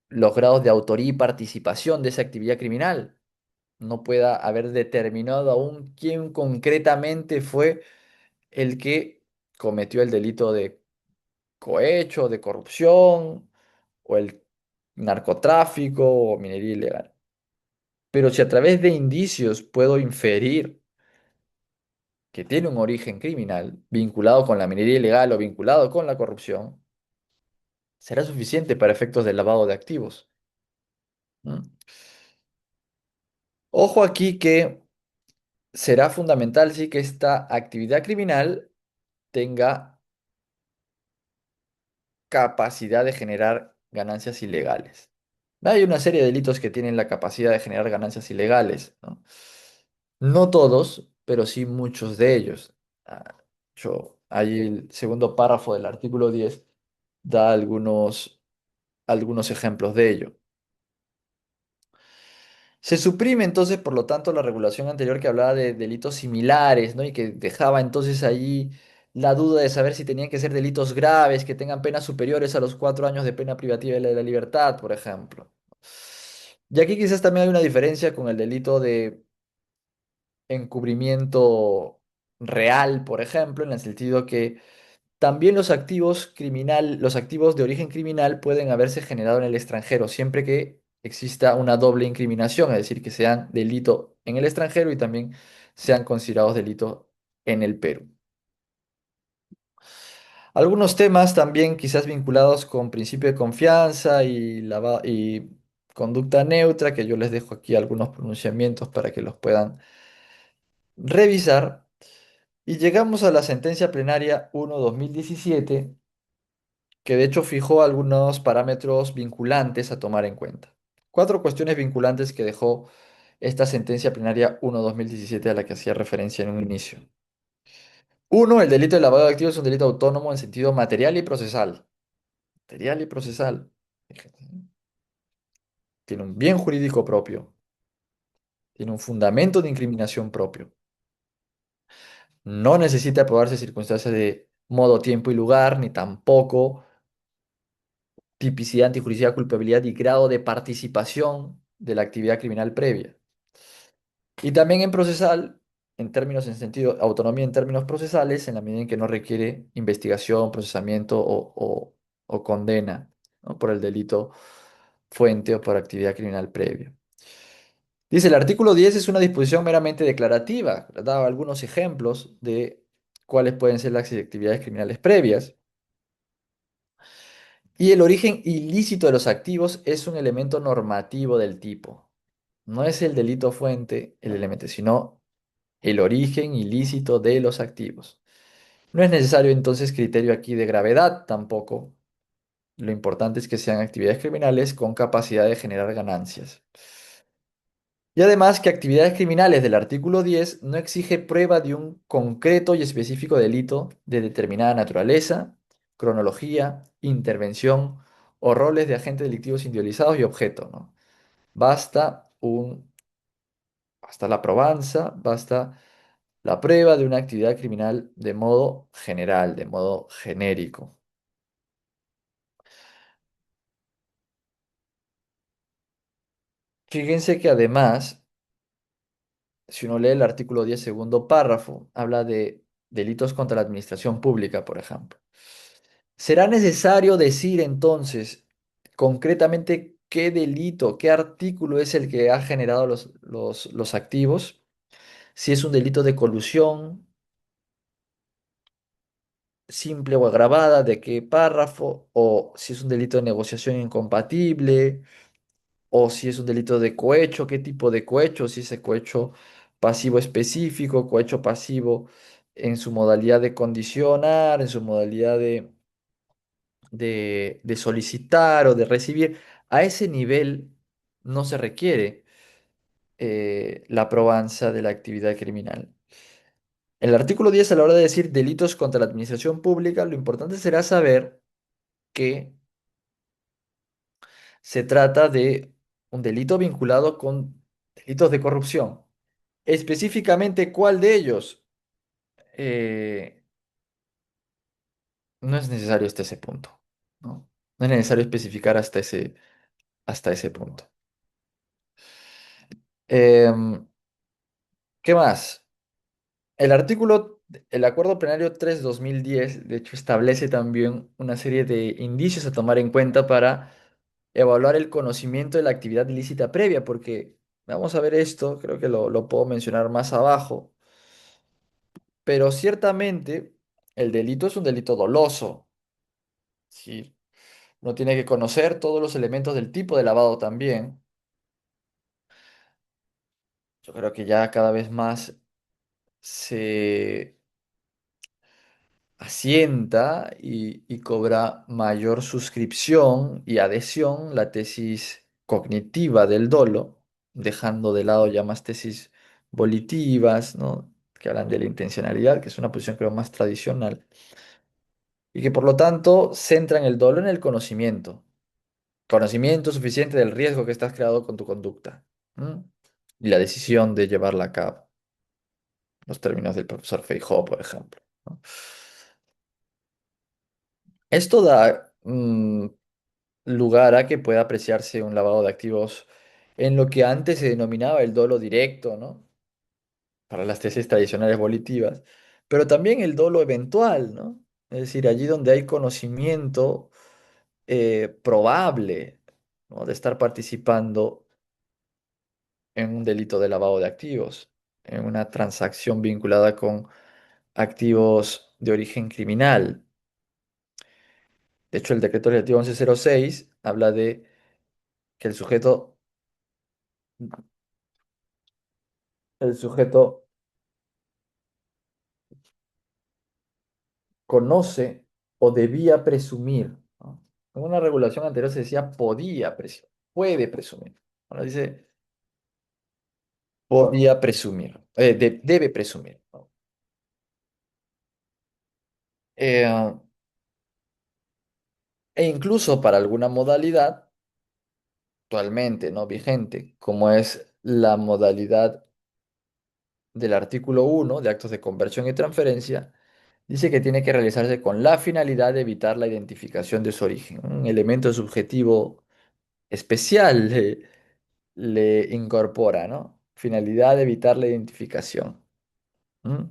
los grados de autoría y participación de esa actividad criminal, no pueda haber determinado aún quién concretamente fue el que cometió el delito de cohecho, de corrupción, o el narcotráfico o minería ilegal. Pero si a través de indicios puedo inferir que tiene un origen criminal vinculado con la minería ilegal o vinculado con la corrupción, será suficiente para efectos del lavado de activos. ¿M? Ojo aquí que será fundamental sí que esta actividad criminal tenga capacidad de generar ganancias ilegales. Hay una serie de delitos que tienen la capacidad de generar ganancias ilegales, ¿no? No todos, pero sí muchos de ellos. Ah, ahí el segundo párrafo del artículo 10 da algunos ejemplos de ello. Se suprime entonces, por lo tanto, la regulación anterior que hablaba de delitos similares, ¿no? Y que dejaba entonces ahí la duda de saber si tenían que ser delitos graves, que tengan penas superiores a los 4 años de pena privativa de la libertad, por ejemplo. Y aquí quizás también hay una diferencia con el delito de encubrimiento real, por ejemplo, en el sentido que también los activos de origen criminal pueden haberse generado en el extranjero, siempre que exista una doble incriminación, es decir, que sean delito en el extranjero y también sean considerados delito en el Perú. Algunos temas también quizás vinculados con principio de confianza y conducta neutra, que yo les dejo aquí algunos pronunciamientos para que los puedan revisar. Y llegamos a la sentencia plenaria 1/2017 que de hecho fijó algunos parámetros vinculantes a tomar en cuenta. Cuatro cuestiones vinculantes que dejó esta sentencia plenaria 1/2017 a la que hacía referencia en un inicio. Uno, el delito de lavado de activos es un delito autónomo en sentido material y procesal. Material y procesal. Fíjate, ¿eh? Tiene un bien jurídico propio, tiene un fundamento de incriminación propio. No necesita aprobarse circunstancias de modo, tiempo y lugar, ni tampoco tipicidad, antijuricidad, culpabilidad y grado de participación de la actividad criminal previa. Y también en procesal, en términos en sentido, autonomía en términos procesales, en la medida en que no requiere investigación, procesamiento o condena, ¿no? Por el delito fuente o por actividad criminal previa. Dice, el artículo 10 es una disposición meramente declarativa. Daba algunos ejemplos de cuáles pueden ser las actividades criminales previas. Y el origen ilícito de los activos es un elemento normativo del tipo. No es el delito fuente el elemento, sino el origen ilícito de los activos. No es necesario entonces criterio aquí de gravedad tampoco. Lo importante es que sean actividades criminales con capacidad de generar ganancias. Y además que actividades criminales del artículo 10 no exige prueba de un concreto y específico delito de determinada naturaleza, cronología, intervención o roles de agentes delictivos individualizados y objeto, ¿no? Basta basta la probanza, basta la prueba de una actividad criminal de modo general, de modo genérico. Fíjense que además, si uno lee el artículo 10 segundo párrafo, habla de delitos contra la administración pública, por ejemplo. ¿Será necesario decir entonces concretamente qué delito, qué artículo es el que ha generado los activos? Si es un delito de colusión simple o agravada, de qué párrafo, o si es un delito de negociación incompatible, o si es un delito de cohecho, qué tipo de cohecho, si es cohecho pasivo específico, cohecho pasivo en su modalidad de condicionar, en su modalidad de solicitar o de recibir. A ese nivel no se requiere la probanza de la actividad criminal. El artículo 10 a la hora de decir delitos contra la administración pública, lo importante será saber que se trata de un delito vinculado con delitos de corrupción. Específicamente, ¿cuál de ellos? Eh, no es necesario hasta ese punto, ¿no? No es necesario especificar hasta ese punto. Em, ¿Qué más? El acuerdo plenario 3/2010, de hecho, establece también una serie de indicios a tomar en cuenta para evaluar el conocimiento de la actividad ilícita previa, porque vamos a ver esto, creo que lo puedo mencionar más abajo, pero ciertamente el delito es un delito doloso, ¿sí? Uno tiene que conocer todos los elementos del tipo de lavado también. Yo creo que ya cada vez más se asienta y cobra mayor suscripción y adhesión la tesis cognitiva del dolo, dejando de lado ya más tesis volitivas, ¿no? que hablan de la intencionalidad, que es una posición creo más tradicional, y que por lo tanto centran el dolo en el conocimiento, conocimiento suficiente del riesgo que estás creado con tu conducta, ¿m? Y la decisión de llevarla a cabo, los términos del profesor Feijóo, por ejemplo, ¿no? Esto da lugar a que pueda apreciarse un lavado de activos en lo que antes se denominaba el dolo directo, ¿no? Para las tesis tradicionales volitivas, pero también el dolo eventual, ¿no? Es decir, allí donde hay conocimiento probable, ¿no? De estar participando en un delito de lavado de activos, en una transacción vinculada con activos de origen criminal. De hecho, el decreto legislativo 1106 habla de que el sujeto conoce o debía presumir, ¿no? En una regulación anterior se decía podía presumir, puede presumir. Ahora dice podía presumir, debe presumir, ¿no? Eh, e incluso para alguna modalidad actualmente no vigente, como es la modalidad del artículo 1 de actos de conversión y transferencia, dice que tiene que realizarse con la finalidad de evitar la identificación de su origen, un elemento subjetivo especial le incorpora, ¿no? Finalidad de evitar la identificación. ¿M?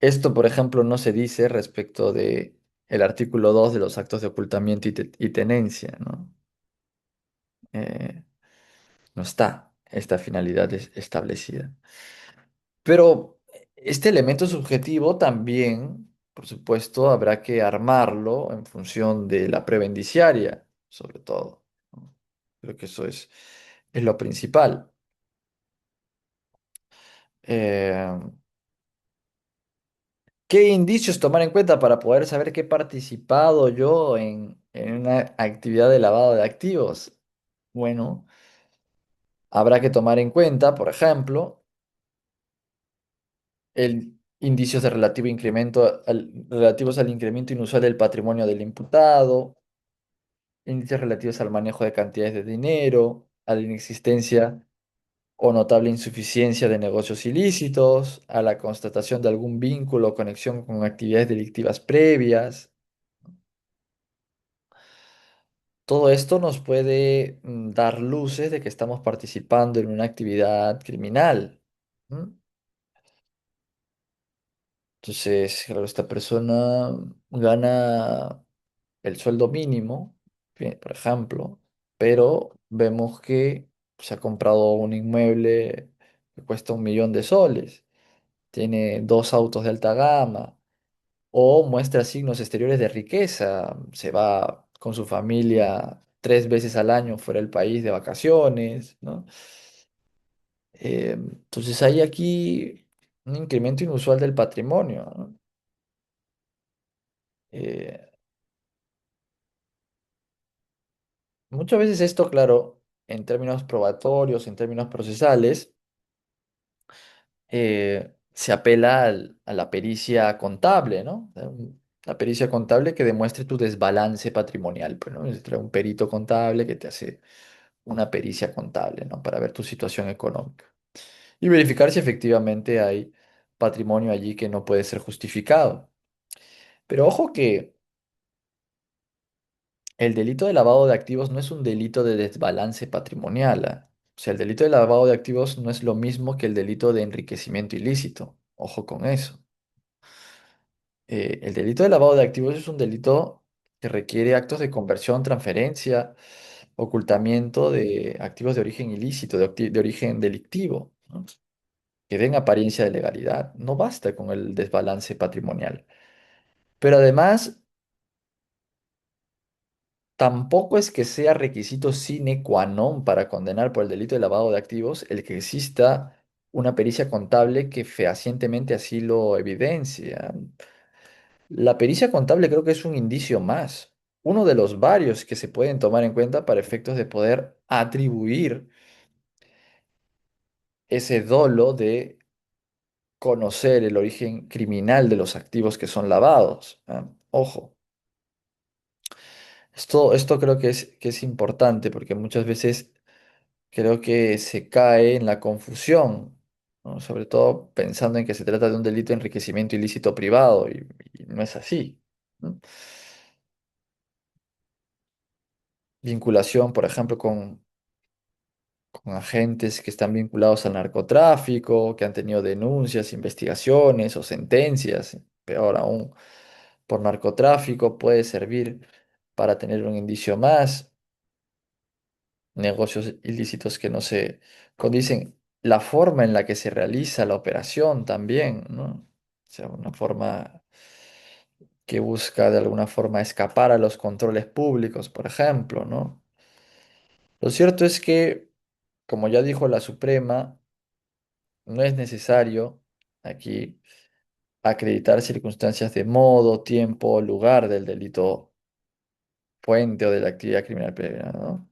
Esto, por ejemplo, no se dice respecto de el artículo 2 de los actos de ocultamiento y tenencia, ¿no? Eh, no está esta finalidad establecida. Pero este elemento subjetivo también, por supuesto, habrá que armarlo en función de la prueba indiciaria, sobre todo, ¿no? Creo que eso es lo principal. Eh, ¿Qué indicios tomar en cuenta para poder saber que he participado yo en una actividad de lavado de activos? Bueno, habrá que tomar en cuenta, por ejemplo, el indicios de relativo incremento relativos al incremento inusual del patrimonio del imputado, índices relativos al manejo de cantidades de dinero, a la inexistencia o notable insuficiencia de negocios ilícitos, a la constatación de algún vínculo o conexión con actividades delictivas previas. Todo esto nos puede dar luces de que estamos participando en una actividad criminal. ¿M? Entonces, claro, esta persona gana el sueldo mínimo, bien, por ejemplo, pero vemos que se ha comprado un inmueble que cuesta 1 millón de soles, tiene dos autos de alta gama, o muestra signos exteriores de riqueza, se va con su familia 3 veces al año fuera del país de vacaciones, ¿no? Entonces hay aquí un incremento inusual del patrimonio, ¿no? Eh, Muchas veces esto, claro, en términos probatorios, en términos procesales, se apela a la pericia contable, ¿no? La pericia contable que demuestre tu desbalance patrimonial, pues, ¿no? Se trae un perito contable que te hace una pericia contable, ¿no? Para ver tu situación económica y verificar si efectivamente hay patrimonio allí que no puede ser justificado. Pero ojo que el delito de lavado de activos no es un delito de desbalance patrimonial, ¿ah? O sea, el delito de lavado de activos no es lo mismo que el delito de enriquecimiento ilícito. Ojo con eso. El delito de lavado de activos es un delito que requiere actos de conversión, transferencia, ocultamiento de activos de origen ilícito, de origen delictivo, ¿no? Que den apariencia de legalidad. No basta con el desbalance patrimonial. Pero además, tampoco es que sea requisito sine qua non para condenar por el delito de lavado de activos el que exista una pericia contable que fehacientemente así lo evidencia. La pericia contable creo que es un indicio más, uno de los varios que se pueden tomar en cuenta para efectos de poder atribuir ese dolo de conocer el origen criminal de los activos que son lavados. ¿Ah? Ojo, esto creo que es importante porque muchas veces creo que se cae en la confusión, ¿no? Sobre todo pensando en que se trata de un delito de enriquecimiento ilícito privado y no es así, ¿no? Vinculación, por ejemplo, con agentes que están vinculados al narcotráfico, que han tenido denuncias, investigaciones o sentencias, peor aún, por narcotráfico, puede servir para tener un indicio más, negocios ilícitos que no se condicen, la forma en la que se realiza la operación también, ¿no? O sea, una forma que busca de alguna forma escapar a los controles públicos, por ejemplo, ¿no? Lo cierto es que, como ya dijo la Suprema, no es necesario aquí acreditar circunstancias de modo, tiempo, lugar del delito fuente o de la actividad criminal previa, ¿no?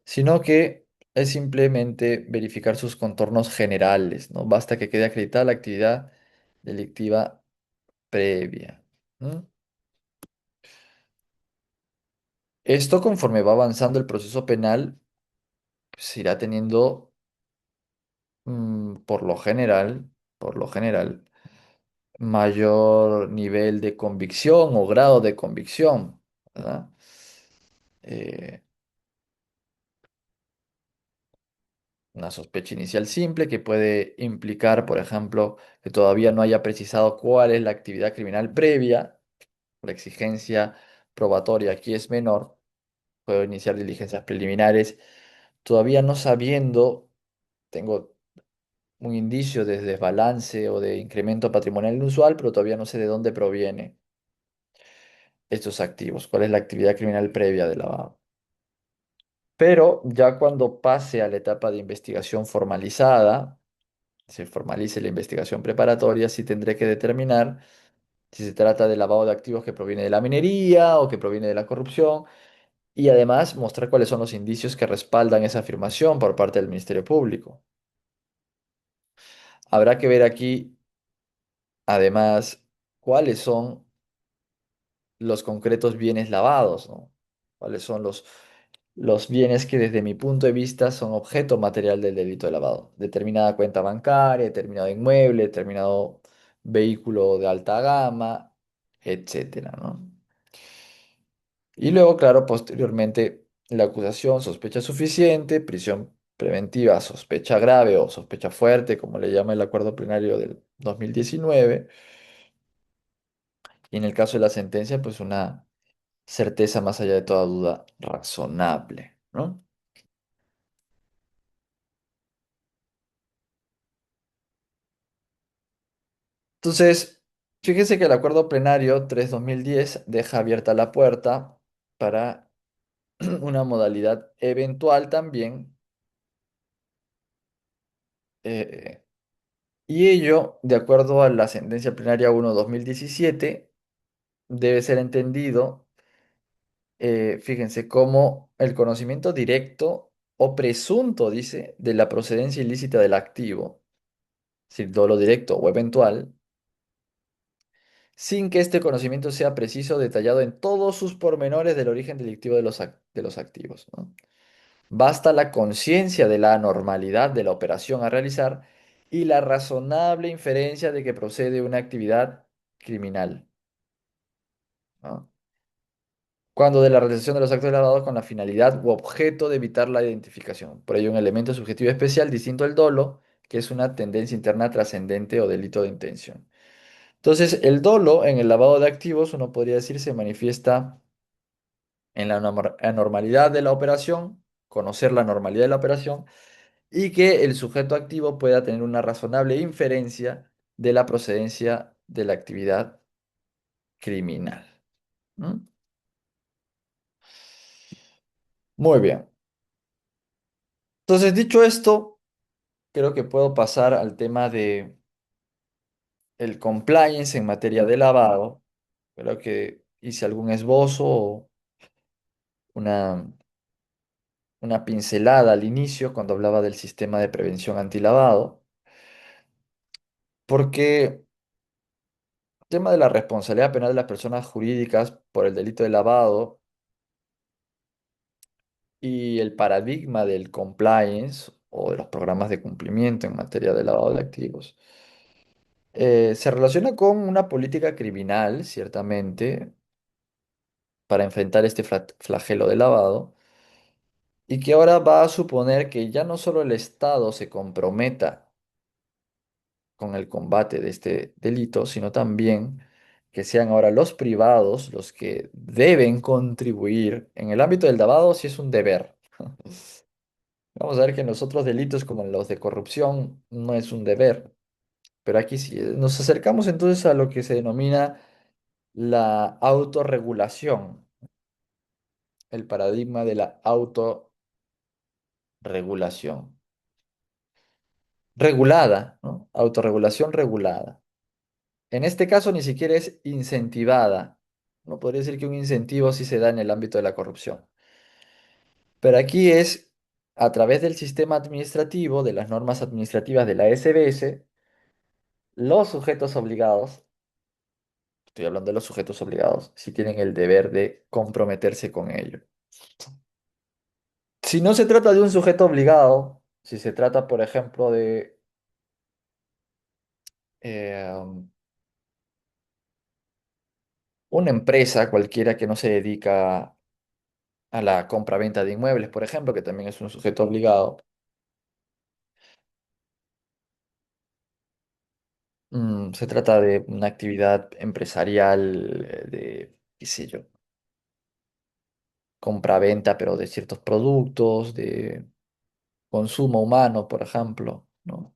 Sino que es simplemente verificar sus contornos generales, ¿no? Basta que quede acreditada la actividad delictiva previa. ¿No? Esto, conforme va avanzando el proceso penal, se irá teniendo, por lo general, mayor nivel de convicción o grado de convicción, ¿verdad? Eh, una sospecha inicial simple que puede implicar, por ejemplo, que todavía no haya precisado cuál es la actividad criminal previa. La exigencia probatoria aquí es menor. Puedo iniciar diligencias preliminares todavía no sabiendo, tengo un indicio de desbalance o de incremento patrimonial inusual, pero todavía no sé de dónde proviene estos activos, cuál es la actividad criminal previa del lavado. Pero ya cuando pase a la etapa de investigación formalizada, se formalice la investigación preparatoria, sí tendré que determinar si se trata de lavado de activos que proviene de la minería o que proviene de la corrupción y además mostrar cuáles son los indicios que respaldan esa afirmación por parte del Ministerio Público. Habrá que ver aquí, además, cuáles son los concretos bienes lavados, ¿no? Cuáles son los bienes que desde mi punto de vista son objeto material del delito de lavado. Determinada cuenta bancaria, determinado inmueble, determinado vehículo de alta gama, etcétera, ¿no? Y luego, claro, posteriormente, la acusación, sospecha suficiente, prisión preventiva, sospecha grave o sospecha fuerte, como le llama el acuerdo plenario del 2019. Y en el caso de la sentencia, pues una certeza más allá de toda duda razonable, ¿no? Entonces, fíjese que el acuerdo plenario 3/2010 deja abierta la puerta para una modalidad eventual también, eh, y ello, de acuerdo a la sentencia plenaria 1/2017, debe ser entendido, fíjense, como el conocimiento directo o presunto, dice, de la procedencia ilícita del activo, es decir, dolo directo o eventual, sin que este conocimiento sea preciso, detallado en todos sus pormenores del origen delictivo de de los activos, ¿no? Basta la conciencia de la anormalidad de la operación a realizar y la razonable inferencia de que procede una actividad criminal, ¿no? Cuando de la realización de los actos de lavado con la finalidad u objeto de evitar la identificación. Por ello, un elemento subjetivo especial distinto al dolo, que es una tendencia interna trascendente o delito de intención. Entonces, el dolo en el lavado de activos, uno podría decir, se manifiesta en la anormalidad de la operación, conocer la normalidad de la operación y que el sujeto activo pueda tener una razonable inferencia de la procedencia de la actividad criminal. ¿Mm? Muy bien. Entonces, dicho esto, creo que puedo pasar al tema de el compliance en materia de lavado. Creo que hice algún esbozo o una una pincelada al inicio cuando hablaba del sistema de prevención antilavado, porque el tema de la responsabilidad penal de las personas jurídicas por el delito de lavado y el paradigma del compliance o de los programas de cumplimiento en materia de lavado de activos se relaciona con una política criminal, ciertamente, para enfrentar este flagelo de lavado, y que ahora va a suponer que ya no solo el Estado se comprometa con el combate de este delito, sino también que sean ahora los privados los que deben contribuir. En el ámbito del lavado sí es un deber. Vamos a ver que en los otros delitos, como en los de corrupción, no es un deber. Pero aquí sí, nos acercamos entonces a lo que se denomina la autorregulación, el paradigma de la autorregulación. Regulada, ¿no? Autorregulación regulada. En este caso ni siquiera es incentivada. No podría decir que un incentivo sí se da en el ámbito de la corrupción. Pero aquí es a través del sistema administrativo, de las normas administrativas de la SBS, los sujetos obligados, estoy hablando de los sujetos obligados, sí tienen el deber de comprometerse con ello. Si no se trata de un sujeto obligado, si se trata, por ejemplo, de eh, una empresa cualquiera que no se dedica a la compra-venta de inmuebles, por ejemplo, que también es un sujeto obligado, se trata de una actividad empresarial de, qué sé yo, compra-venta, pero de ciertos productos, de consumo humano, por ejemplo, ¿no?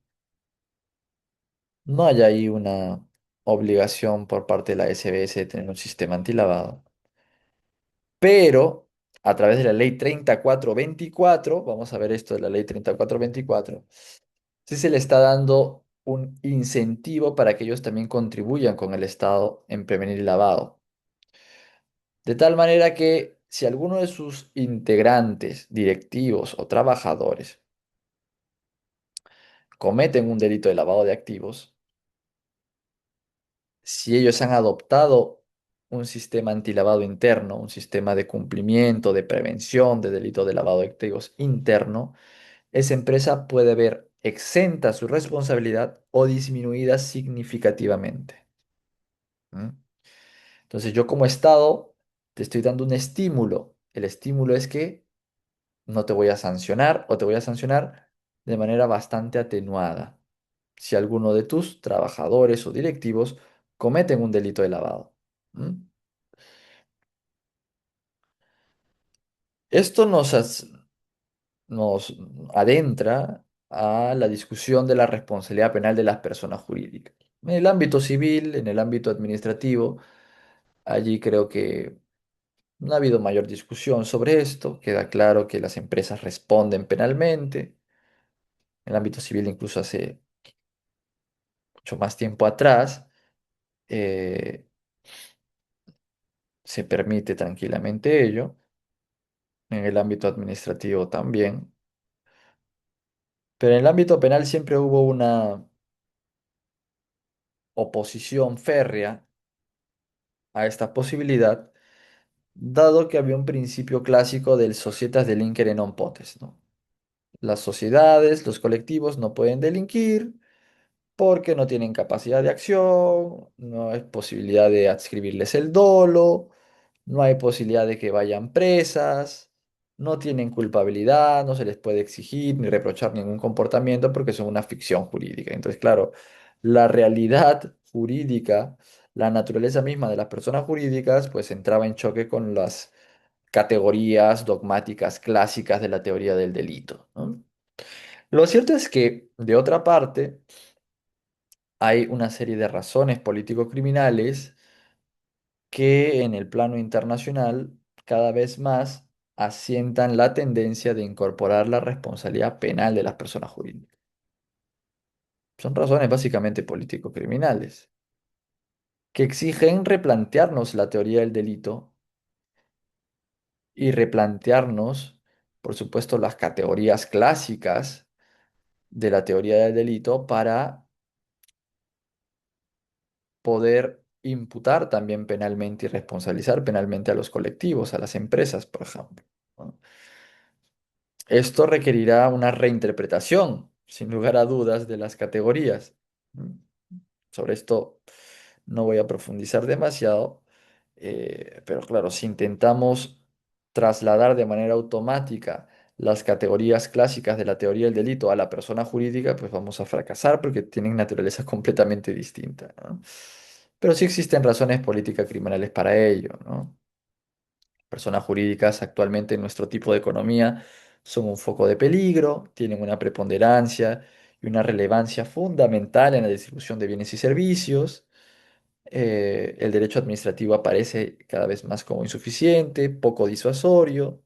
No hay ahí una obligación por parte de la SBS de tener un sistema antilavado. Pero a través de la ley 3424, vamos a ver esto de la ley 3424, sí se le está dando un incentivo para que ellos también contribuyan con el Estado en prevenir el lavado. De tal manera que si alguno de sus integrantes, directivos o trabajadores cometen un delito de lavado de activos, si ellos han adoptado un sistema antilavado interno, un sistema de cumplimiento, de prevención de delito de lavado de activos interno, esa empresa puede ver exenta su responsabilidad o disminuida significativamente. ¿Mm? Entonces yo como Estado te estoy dando un estímulo. El estímulo es que no te voy a sancionar o te voy a sancionar de manera bastante atenuada si alguno de tus trabajadores o directivos cometen un delito de lavado. ¿Mm? Esto nos adentra a la discusión de la responsabilidad penal de las personas jurídicas. En el ámbito civil, en el ámbito administrativo, allí creo que no ha habido mayor discusión sobre esto. Queda claro que las empresas responden penalmente. En el ámbito civil, incluso hace mucho más tiempo atrás, eh, se permite tranquilamente ello. En el ámbito administrativo también. Pero en el ámbito penal siempre hubo una oposición férrea a esta posibilidad, dado que había un principio clásico del societas delinquere non potes, ¿no? Las sociedades, los colectivos no pueden delinquir porque no tienen capacidad de acción, no hay posibilidad de adscribirles el dolo, no hay posibilidad de que vayan presas, no tienen culpabilidad, no se les puede exigir ni reprochar ningún comportamiento porque son una ficción jurídica. Entonces, claro, la realidad jurídica, la naturaleza misma de las personas jurídicas, pues entraba en choque con las categorías dogmáticas clásicas de la teoría del delito, ¿no? Lo cierto es que, de otra parte, hay una serie de razones político-criminales que en el plano internacional cada vez más asientan la tendencia de incorporar la responsabilidad penal de las personas jurídicas. Son razones básicamente político-criminales que exigen replantearnos la teoría del delito y replantearnos por supuesto, las categorías clásicas de la teoría del delito para poder imputar también penalmente y responsabilizar penalmente a los colectivos, a las empresas, por ejemplo, ¿no? Esto requerirá una reinterpretación, sin lugar a dudas, de las categorías. ¿Mm? Sobre esto no voy a profundizar demasiado, pero claro, si intentamos trasladar de manera automática las categorías clásicas de la teoría del delito a la persona jurídica, pues vamos a fracasar porque tienen naturaleza completamente distinta, ¿no? Pero sí existen razones políticas criminales para ello, ¿no? Personas jurídicas actualmente en nuestro tipo de economía son un foco de peligro, tienen una preponderancia y una relevancia fundamental en la distribución de bienes y servicios. El derecho administrativo aparece cada vez más como insuficiente, poco disuasorio.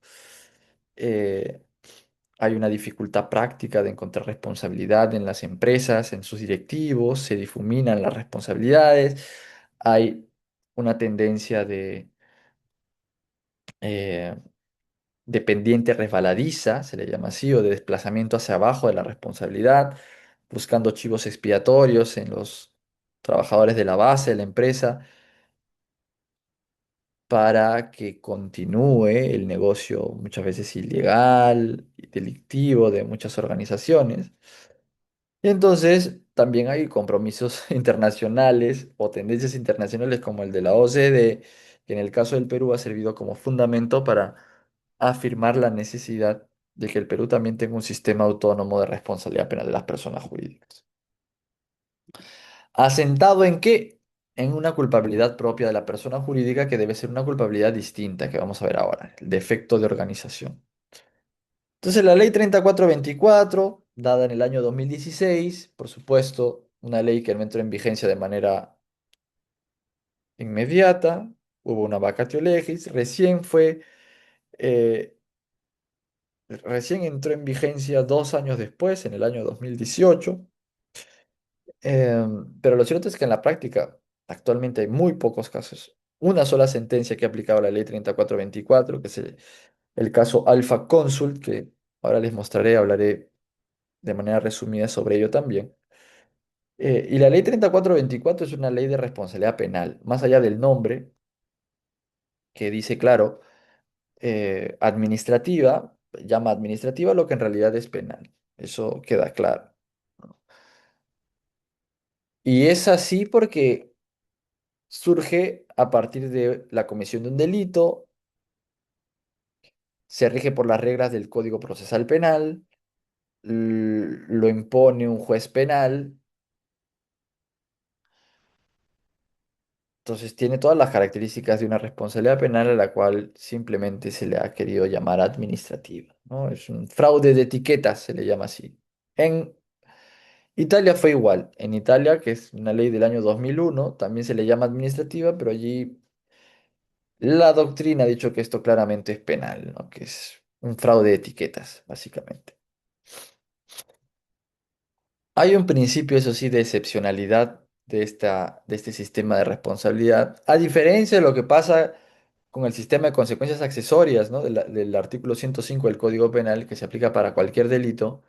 eh, Hay una dificultad práctica de encontrar responsabilidad en las empresas, en sus directivos, se difuminan las responsabilidades. Hay una tendencia eh, de pendiente resbaladiza, se le llama así, o de desplazamiento hacia abajo de la responsabilidad, buscando chivos expiatorios en los trabajadores de la base de la empresa para que continúe el negocio muchas veces ilegal y delictivo de muchas organizaciones. Y entonces también hay compromisos internacionales o tendencias internacionales como el de la OCDE, que en el caso del Perú ha servido como fundamento para afirmar la necesidad de que el Perú también tenga un sistema autónomo de responsabilidad penal de las personas jurídicas. ¿Asentado en qué? En una culpabilidad propia de la persona jurídica que debe ser una culpabilidad distinta que vamos a ver ahora, el defecto de organización. Entonces, la ley 3424, dada en el año 2016, por supuesto, una ley que no entró en vigencia de manera inmediata, hubo una vacatio legis, eh, recién entró en vigencia 2 años después, en el año 2018. Pero lo cierto es que en la práctica actualmente hay muy pocos casos. Una sola sentencia que ha aplicado la ley 3424, que es el caso Alpha Consult, que ahora les mostraré, hablaré de manera resumida sobre ello también. Y la ley 3424 es una ley de responsabilidad penal, más allá del nombre, que dice, claro, administrativa, llama administrativa lo que en realidad es penal. Eso queda claro. Y es así porque surge a partir de la comisión de un delito, se rige por las reglas del Código Procesal Penal, lo impone un juez penal, entonces tiene todas las características de una responsabilidad penal a la cual simplemente se le ha querido llamar administrativa, ¿no? Es un fraude de etiquetas, se le llama así. En Italia fue igual. En Italia, que es una ley del año 2001, también se le llama administrativa, pero allí la doctrina ha dicho que esto claramente es penal, ¿no? Que es un fraude de etiquetas, básicamente. Hay un principio, eso sí, de excepcionalidad de este sistema de responsabilidad, a diferencia de lo que pasa con el sistema de consecuencias accesorias, ¿no? Del artículo 105 del Código Penal, que se aplica para cualquier delito.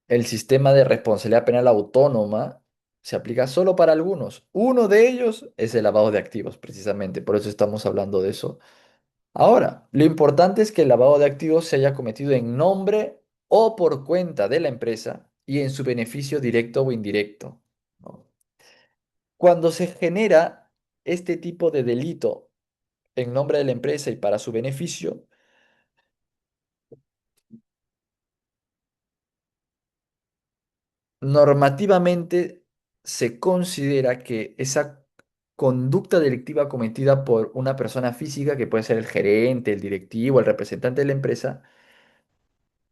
El sistema de responsabilidad penal autónoma se aplica solo para algunos. Uno de ellos es el lavado de activos, precisamente. Por eso estamos hablando de eso. Ahora, lo importante es que el lavado de activos se haya cometido en nombre o por cuenta de la empresa y en su beneficio directo o indirecto, ¿no? Cuando se genera este tipo de delito en nombre de la empresa y para su beneficio, normativamente se considera que esa conducta delictiva cometida por una persona física, que puede ser el gerente, el directivo, el representante de la empresa,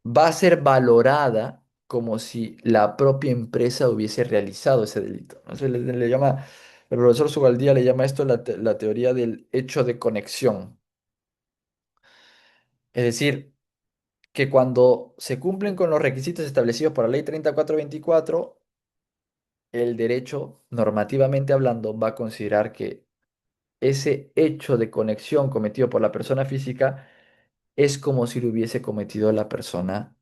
va a ser valorada como si la propia empresa hubiese realizado ese delito, ¿no? Le llama, el profesor Zubaldía le llama esto la teoría del hecho de conexión. Es decir, que cuando se cumplen con los requisitos establecidos por la ley 3424, el derecho, normativamente hablando, va a considerar que ese hecho de conexión cometido por la persona física es como si lo hubiese cometido la persona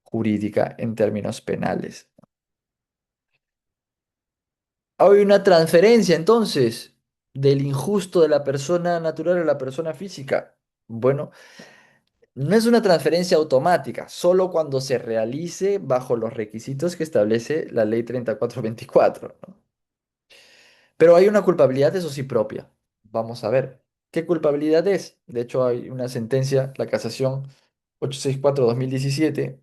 jurídica en términos penales. Hay una transferencia entonces del injusto de la persona natural a la persona física. Bueno, no es una transferencia automática, solo cuando se realice bajo los requisitos que establece la ley 3424, ¿no? Pero hay una culpabilidad, eso sí, propia. Vamos a ver, ¿qué culpabilidad es? De hecho, hay una sentencia, la casación 864/2017,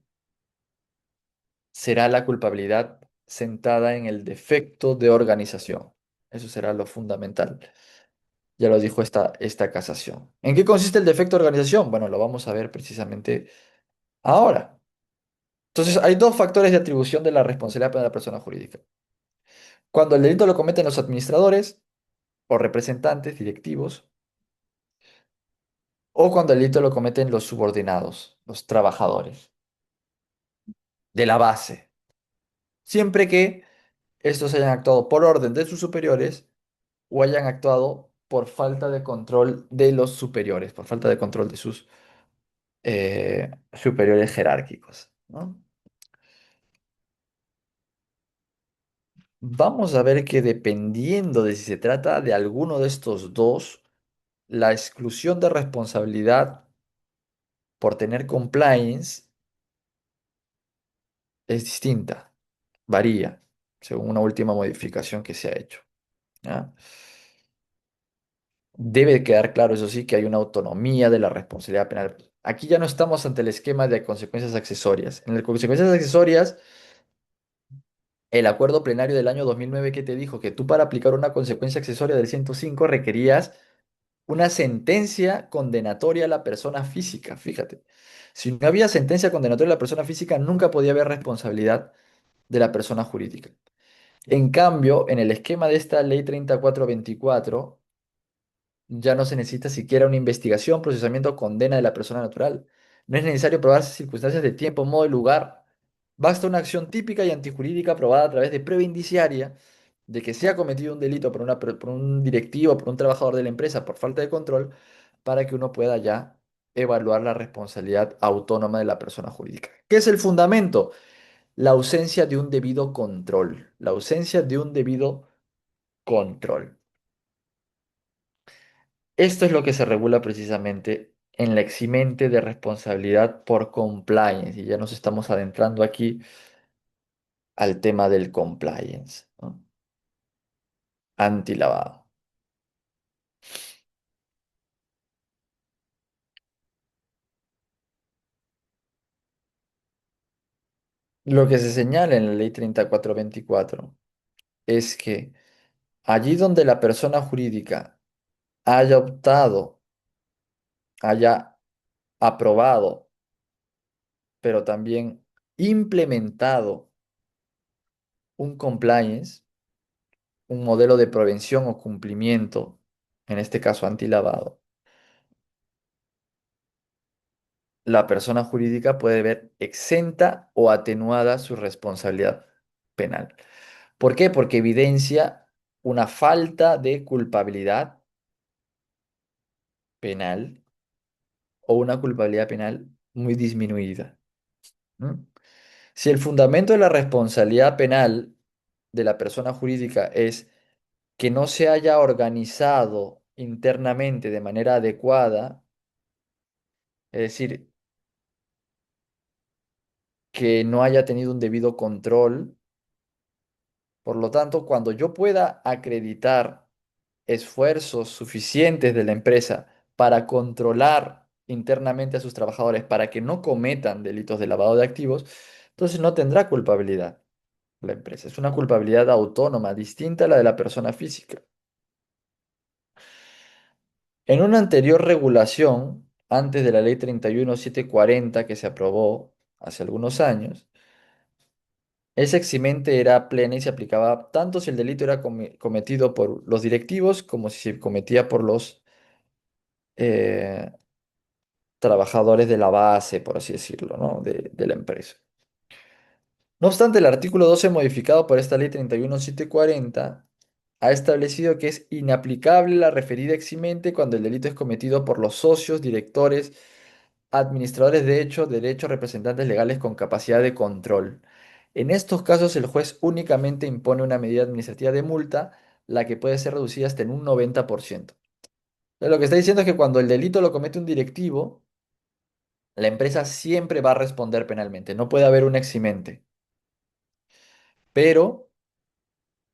será la culpabilidad sentada en el defecto de organización. Eso será lo fundamental. Ya lo dijo esta casación. ¿En qué consiste el defecto de organización? Bueno, lo vamos a ver precisamente ahora. Entonces, hay dos factores de atribución de la responsabilidad penal de la persona jurídica. Cuando el delito lo cometen los administradores o representantes directivos, o cuando el delito lo cometen los subordinados, los trabajadores de la base, siempre que estos hayan actuado por orden de sus superiores o hayan actuado por falta de control de los superiores, por falta de control de sus superiores jerárquicos, ¿no? Vamos a ver que dependiendo de si se trata de alguno de estos dos, la exclusión de responsabilidad por tener compliance es distinta, varía, según una última modificación que se ha hecho, ¿ya? Debe quedar claro, eso sí, que hay una autonomía de la responsabilidad penal. Aquí ya no estamos ante el esquema de consecuencias accesorias. En las consecuencias accesorias, el acuerdo plenario del año 2009 que te dijo que tú para aplicar una consecuencia accesoria del 105 requerías una sentencia condenatoria a la persona física, fíjate. Si no había sentencia condenatoria a la persona física, nunca podía haber responsabilidad de la persona jurídica. En cambio, en el esquema de esta ley 3424 ya no se necesita siquiera una investigación, procesamiento o condena de la persona natural. No es necesario probar circunstancias de tiempo, modo y lugar. Basta una acción típica y antijurídica probada a través de prueba indiciaria de que se ha cometido un delito por un directivo, por un trabajador de la empresa, por falta de control, para que uno pueda ya evaluar la responsabilidad autónoma de la persona jurídica. ¿Qué es el fundamento? La ausencia de un debido control. La ausencia de un debido control. Esto es lo que se regula precisamente en la eximente de responsabilidad por compliance. Y ya nos estamos adentrando aquí al tema del compliance, ¿no? Antilavado. Lo que se señala en la ley 3424 es que allí donde la persona jurídica haya optado, haya aprobado, pero también implementado un compliance, un modelo de prevención o cumplimiento, en este caso antilavado, la persona jurídica puede ver exenta o atenuada su responsabilidad penal. ¿Por qué? Porque evidencia una falta de culpabilidad penal o una culpabilidad penal muy disminuida, ¿no? Si el fundamento de la responsabilidad penal de la persona jurídica es que no se haya organizado internamente de manera adecuada, es decir, que no haya tenido un debido control. Por lo tanto, cuando yo pueda acreditar esfuerzos suficientes de la empresa para controlar internamente a sus trabajadores para que no cometan delitos de lavado de activos, entonces no tendrá culpabilidad la empresa. Es una culpabilidad autónoma, distinta a la de la persona física. En una anterior regulación, antes de la ley 31740 que se aprobó hace algunos años, esa eximente era plena y se aplicaba tanto si el delito era cometido por los directivos como si se cometía por los eh, trabajadores de la base, por así decirlo, ¿no? De la empresa. No obstante, el artículo 12 modificado por esta ley 31740 ha establecido que es inaplicable la referida eximente cuando el delito es cometido por los socios, directores, administradores de hecho, derechos, representantes legales con capacidad de control. En estos casos, el juez únicamente impone una medida administrativa de multa, la que puede ser reducida hasta en un 90%. Entonces, lo que está diciendo es que cuando el delito lo comete un directivo, la empresa siempre va a responder penalmente. No puede haber un eximente, pero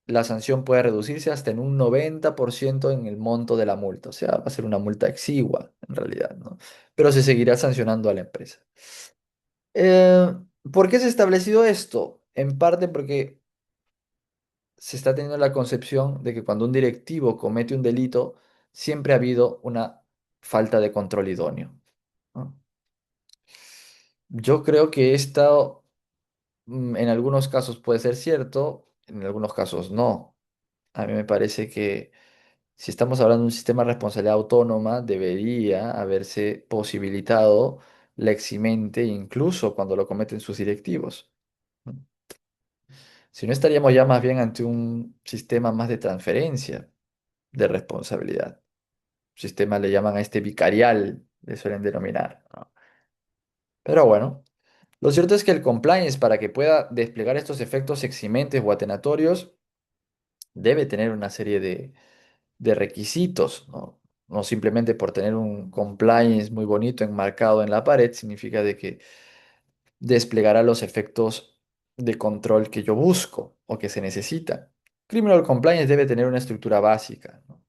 la sanción puede reducirse hasta en un 90% en el monto de la multa. O sea, va a ser una multa exigua, en realidad, ¿no? Pero se seguirá sancionando a la empresa. Eh, ¿Por qué se ha establecido esto? En parte porque se está teniendo la concepción de que cuando un directivo comete un delito, siempre ha habido una falta de control idóneo, ¿no? Yo creo que esto en algunos casos puede ser cierto, en algunos casos no. A mí me parece que si estamos hablando de un sistema de responsabilidad autónoma, debería haberse posibilitado la eximente incluso cuando lo cometen sus directivos. Si no, estaríamos ya más bien ante un sistema más de transferencia de responsabilidad. Sistema le llaman a este vicarial, le suelen denominar, ¿no? Pero bueno, lo cierto es que el compliance, para que pueda desplegar estos efectos eximentes o atenatorios, debe tener una serie de requisitos, ¿no? No simplemente por tener un compliance muy bonito enmarcado en la pared, significa de que desplegará los efectos de control que yo busco o que se necesitan. Criminal compliance debe tener una estructura básica, ¿no?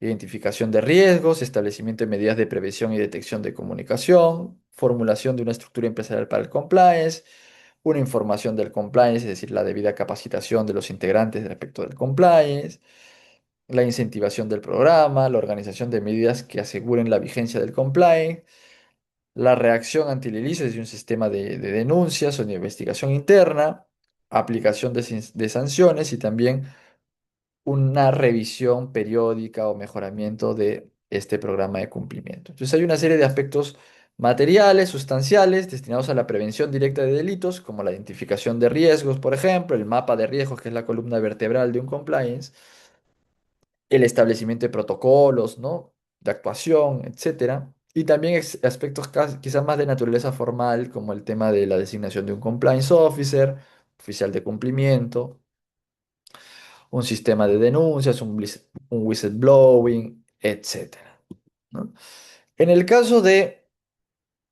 Identificación de riesgos, establecimiento de medidas de prevención y detección de comunicación, formulación de una estructura empresarial para el compliance, una información del compliance, es decir, la debida capacitación de los integrantes respecto del compliance, la incentivación del programa, la organización de medidas que aseguren la vigencia del compliance, la reacción ante el ilícito desde un sistema de denuncias o de investigación interna, aplicación de sanciones y también una revisión periódica o mejoramiento de este programa de cumplimiento. Entonces hay una serie de aspectos materiales, sustanciales, destinados a la prevención directa de delitos, como la identificación de riesgos, por ejemplo, el mapa de riesgos, que es la columna vertebral de un compliance, el establecimiento de protocolos, ¿no? De actuación, etcétera. Y también aspectos quizás más de naturaleza formal, como el tema de la designación de un compliance officer, oficial de cumplimiento, un sistema de denuncias, un whistleblowing, etcétera, ¿no? En el caso de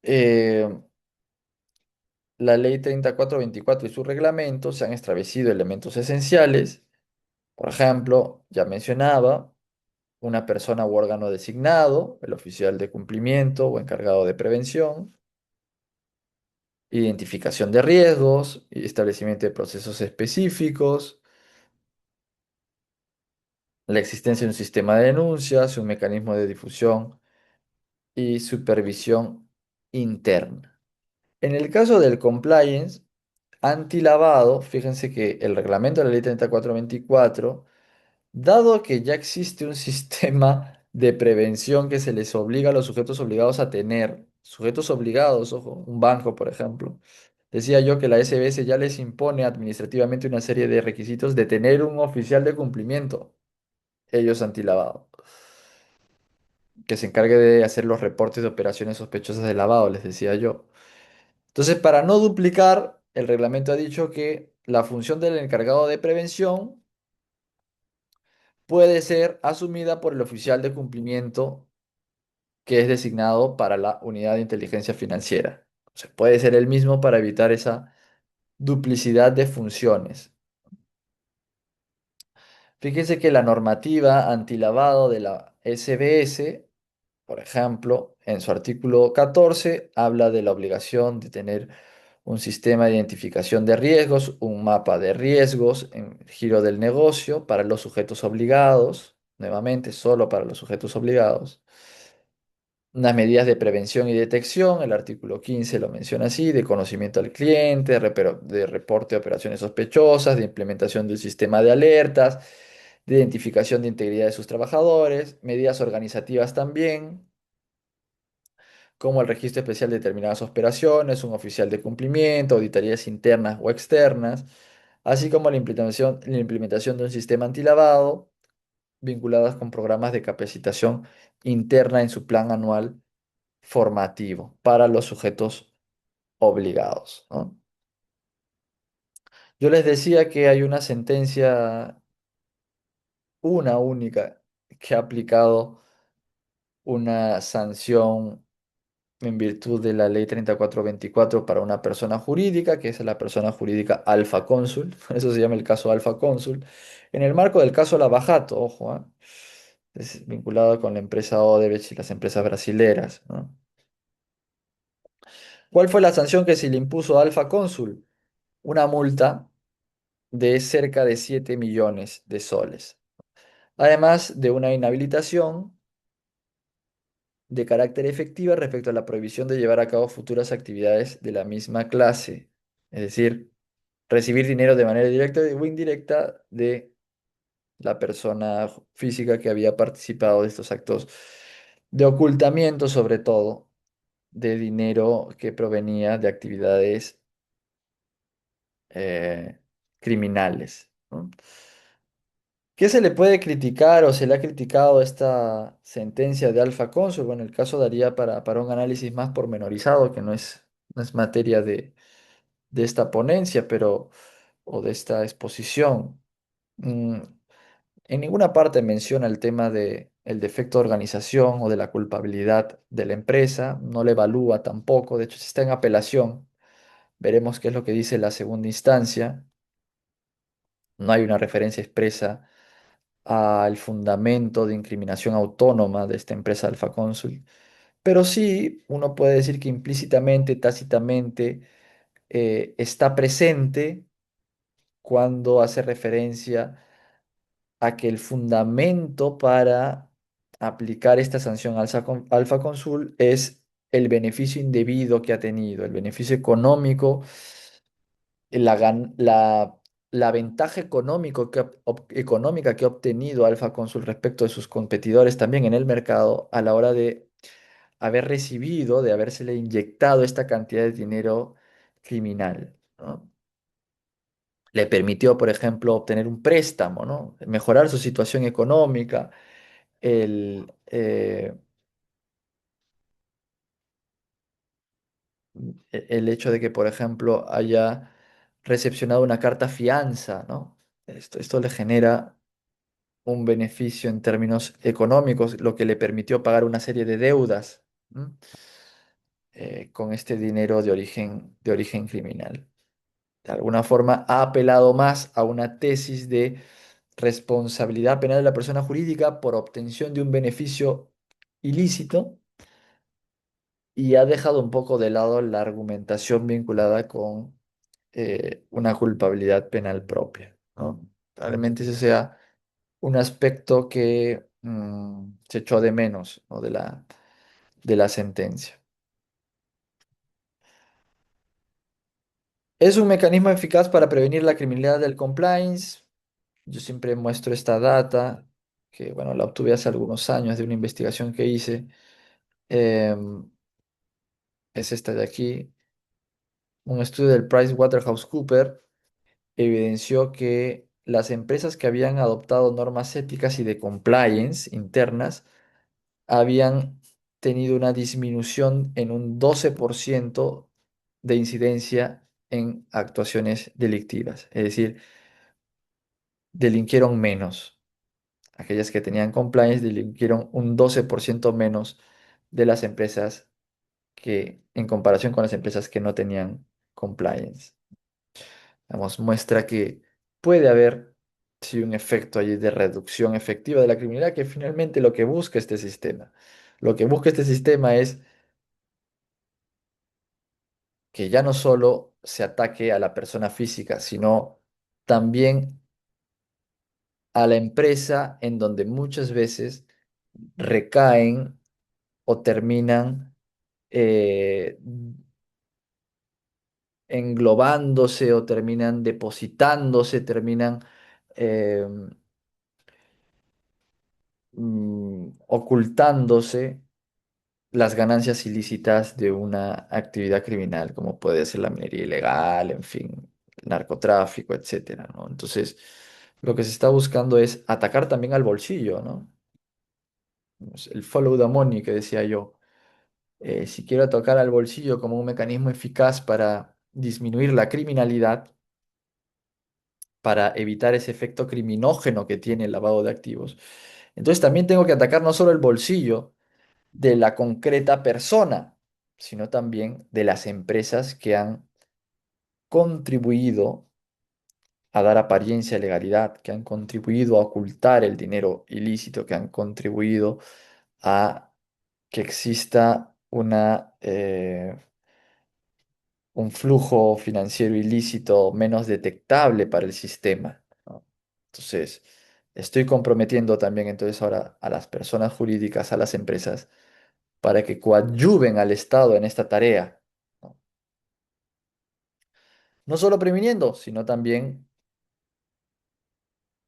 eh, la ley 3424 y su reglamento, se han establecido elementos esenciales. Por ejemplo, ya mencionaba, una persona u órgano designado, el oficial de cumplimiento o encargado de prevención, identificación de riesgos y establecimiento de procesos específicos, la existencia de un sistema de denuncias, un mecanismo de difusión y supervisión interna. En el caso del compliance antilavado, fíjense que el reglamento de la ley 3424, dado que ya existe un sistema de prevención que se les obliga a los sujetos obligados a tener, sujetos obligados, ojo, un banco, por ejemplo, decía yo que la SBS ya les impone administrativamente una serie de requisitos de tener un oficial de cumplimiento, ellos antilavado, que se encargue de hacer los reportes de operaciones sospechosas de lavado, les decía yo. Entonces, para no duplicar, el reglamento ha dicho que la función del encargado de prevención puede ser asumida por el oficial de cumplimiento que es designado para la unidad de inteligencia financiera. O sea, puede ser el mismo para evitar esa duplicidad de funciones. Fíjense que la normativa antilavado de la SBS, por ejemplo, en su artículo 14, habla de la obligación de tener un sistema de identificación de riesgos, un mapa de riesgos en el giro del negocio para los sujetos obligados, nuevamente solo para los sujetos obligados. Unas medidas de prevención y detección, el artículo 15 lo menciona así, de conocimiento al cliente, de reporte de operaciones sospechosas, de implementación del sistema de alertas, de identificación de integridad de sus trabajadores, medidas organizativas también, como el registro especial de determinadas operaciones, un oficial de cumplimiento, auditorías internas o externas, así como la implementación de un sistema antilavado vinculadas con programas de capacitación interna en su plan anual formativo para los sujetos obligados, ¿no? Yo les decía que hay una sentencia, una única, que ha aplicado una sanción en virtud de la ley 3424 para una persona jurídica, que es la persona jurídica Alfa Cónsul, por eso se llama el caso Alfa Cónsul, en el marco del caso Lavajato, ojo, ¿ah? Es vinculado con la empresa Odebrecht y las empresas brasileras, ¿no? ¿Cuál fue la sanción que se le impuso a Alfa Cónsul? Una multa de cerca de 7 millones de soles, además de una inhabilitación de carácter efectiva respecto a la prohibición de llevar a cabo futuras actividades de la misma clase, es decir, recibir dinero de manera directa o indirecta de la persona física que había participado de estos actos de ocultamiento, sobre todo de dinero que provenía de actividades eh, criminales, ¿no? ¿Qué se le puede criticar o se le ha criticado a esta sentencia de Alfa Cónsul? Bueno, el caso daría para un análisis más pormenorizado, que no es materia de esta ponencia, pero, o de esta exposición. Mm, en ninguna parte menciona el tema de el defecto de organización o de la culpabilidad de la empresa, no le evalúa tampoco, de hecho, si está en apelación, veremos qué es lo que dice la segunda instancia. No hay una referencia expresa al fundamento de incriminación autónoma de esta empresa Alfa Cónsul, pero sí uno puede decir que implícitamente, tácitamente, está presente cuando hace referencia a que el fundamento para aplicar esta sanción Alfa Cónsul es el beneficio indebido que ha tenido, el beneficio económico, la ventaja económica que ha obtenido Alfa Consul respecto de sus competidores también en el mercado a la hora de haber recibido, de habérsele inyectado esta cantidad de dinero criminal, ¿no? Le permitió, por ejemplo, obtener un préstamo, ¿no? Mejorar su situación económica, el, eh, el hecho de que, por ejemplo, haya recepcionado una carta fianza, ¿no? Esto le genera un beneficio en términos económicos, lo que le permitió pagar una serie de deudas, ¿m? Con este dinero de origen criminal. De alguna forma ha apelado más a una tesis de responsabilidad penal de la persona jurídica por obtención de un beneficio ilícito y ha dejado un poco de lado la argumentación vinculada con una culpabilidad penal propia, ¿no? Probablemente ese sea un aspecto que se echó de menos, ¿no? de la sentencia. ¿Es un mecanismo eficaz para prevenir la criminalidad del compliance? Yo siempre muestro esta data, que bueno, la obtuve hace algunos años de una investigación que hice. Em, es esta de aquí. Un estudio del PricewaterhouseCoopers evidenció que las empresas que habían adoptado normas éticas y de compliance internas habían tenido una disminución en un 12% de incidencia en actuaciones delictivas. Es decir, delinquieron menos. Aquellas que tenían compliance delinquieron un 12% menos de las empresas que, en comparación con las empresas que no tenían compliance. Vamos, muestra que puede haber sí un efecto allí de reducción efectiva de la criminalidad, que finalmente lo que busca este sistema. Lo que busca este sistema es que ya no solo se ataque a la persona física, sino también a la empresa en donde muchas veces recaen o terminan eh, englobándose o terminan depositándose, terminan eh, ocultándose las ganancias ilícitas de una actividad criminal, como puede ser la minería ilegal, en fin, el narcotráfico, etcétera, ¿no? Entonces, lo que se está buscando es atacar también al bolsillo, ¿no? El follow the money que decía yo. Si quiero tocar al bolsillo como un mecanismo eficaz para disminuir la criminalidad, para evitar ese efecto criminógeno que tiene el lavado de activos, entonces también tengo que atacar no solo el bolsillo de la concreta persona, sino también de las empresas que han contribuido a dar apariencia de legalidad, que han contribuido a ocultar el dinero ilícito, que han contribuido a que exista un flujo financiero ilícito menos detectable para el sistema, ¿no? Entonces, estoy comprometiendo también entonces ahora a las personas jurídicas, a las empresas, para que coadyuven al Estado en esta tarea, ¿no? No solo previniendo, sino también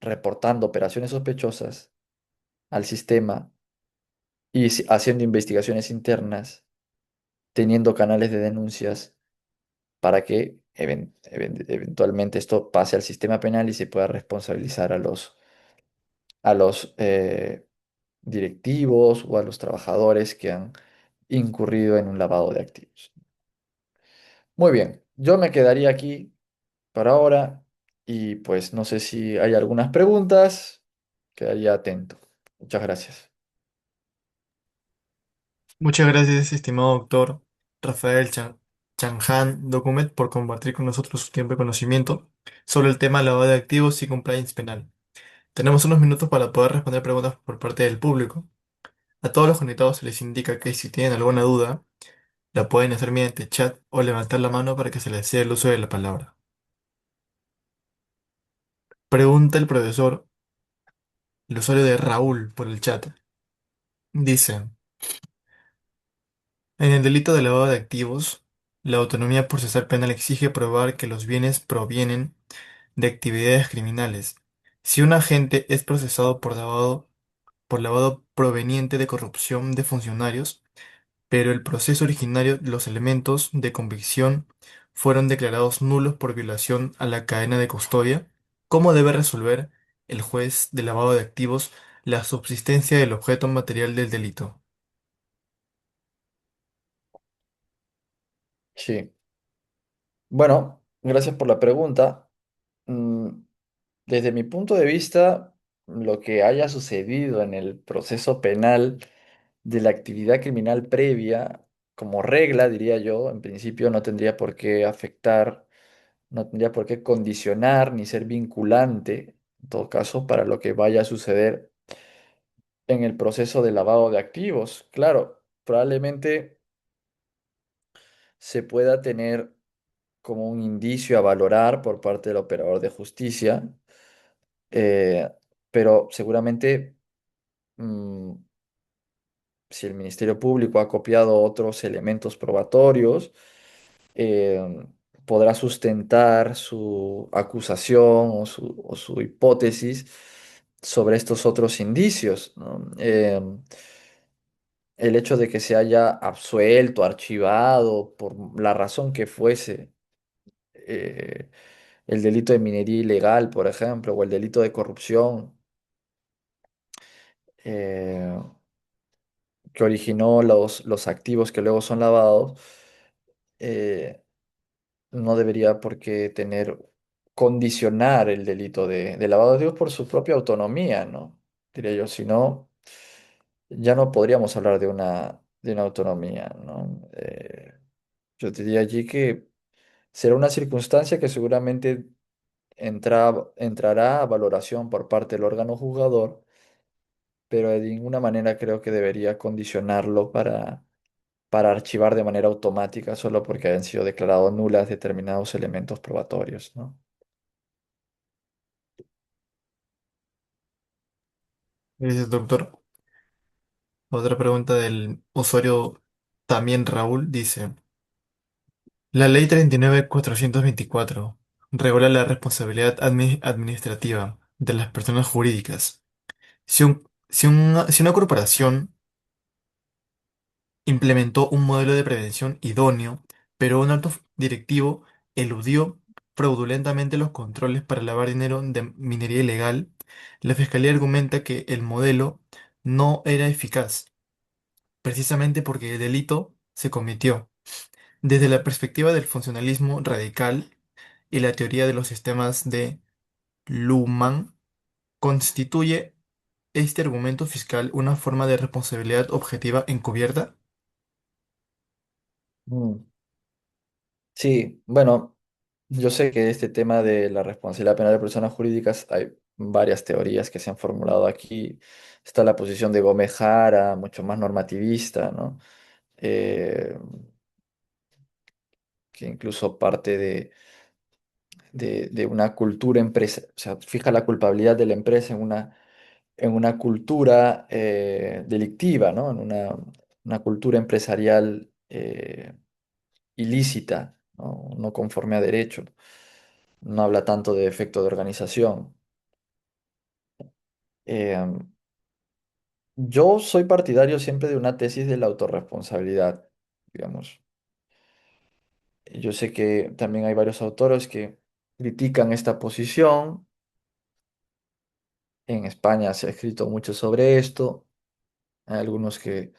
reportando operaciones sospechosas al sistema y haciendo investigaciones internas, teniendo canales de denuncias para que eventualmente esto pase al sistema penal y se pueda responsabilizar a los directivos o a los trabajadores que han incurrido en un lavado de activos. Muy bien, yo me quedaría aquí por ahora y pues no sé si hay algunas preguntas, quedaría atento. Muchas gracias. Muchas gracias, estimado doctor Rafael Chanjan Document, por compartir con nosotros su tiempo y conocimiento sobre el tema lavado de activos y compliance penal. Tenemos unos minutos para poder responder preguntas por parte del público. A todos los conectados se les indica que si tienen alguna duda, la pueden hacer mediante chat o levantar la mano para que se les dé el uso de la palabra. Pregunta el profesor, el usuario de Raúl por el chat. Dice, en el delito de lavado de activos, la autonomía procesal penal exige probar que los bienes provienen de actividades criminales. Si un agente es procesado por lavado proveniente de corrupción de funcionarios, pero el proceso originario, los elementos de convicción fueron declarados nulos por violación a la cadena de custodia, ¿cómo debe resolver el juez de lavado de activos la subsistencia del objeto material del delito? Sí, bueno, gracias por la pregunta. Mm, Desde mi punto de vista, lo que haya sucedido en el proceso penal de la actividad criminal previa, como regla, diría yo, en principio no tendría por qué afectar, no tendría por qué condicionar ni ser vinculante, en todo caso, para lo que vaya a suceder en el proceso de lavado de activos. Claro, probablemente se pueda tener como un indicio a valorar por parte del operador de justicia, eh, pero seguramente mm, si el Ministerio Público ha copiado otros elementos probatorios, eh, podrá sustentar su acusación o su hipótesis sobre estos otros indicios, ¿no? El hecho de que se haya absuelto, archivado, por la razón que fuese, eh, el delito de minería ilegal, por ejemplo, o el delito de corrupción, eh, que originó los activos que luego son lavados, eh, no debería por qué condicionar el delito de lavado de activos por su propia autonomía, ¿no? Diría yo, si no, ya no podríamos hablar de una autonomía, ¿no? Yo diría allí que será una circunstancia que seguramente entrará a valoración por parte del órgano juzgador, pero de ninguna manera creo que debería condicionarlo para archivar de manera automática solo porque hayan sido declarados nulas determinados elementos probatorios, ¿no? Gracias, doctor. Otra pregunta del usuario también Raúl dice, la ley 39.424 regula la responsabilidad administrativa de las personas jurídicas. Si una corporación implementó un modelo de prevención idóneo, pero un alto directivo eludió fraudulentamente los controles para lavar dinero de minería ilegal, la fiscalía argumenta que el modelo no era eficaz, precisamente porque el delito se cometió. Desde la perspectiva del funcionalismo radical y la teoría de los sistemas de Luhmann, ¿constituye este argumento fiscal una forma de responsabilidad objetiva encubierta? Mm. Sí, bueno, yo sé que este tema de la responsabilidad penal de personas jurídicas hay varias teorías que se han formulado aquí. Está la posición de Gómez Jara, mucho más normativista, ¿no? Eh, que incluso parte de una cultura empresa, o sea, fija la culpabilidad de la empresa en una cultura delictiva, ¿no? En una cultura empresarial ilícita, ¿no? No conforme a derecho. No habla tanto de efecto de organización. Eh, yo soy partidario siempre de una tesis de la autorresponsabilidad, digamos. Yo sé que también hay varios autores que critican esta posición. En España se ha escrito mucho sobre esto. Hay algunos que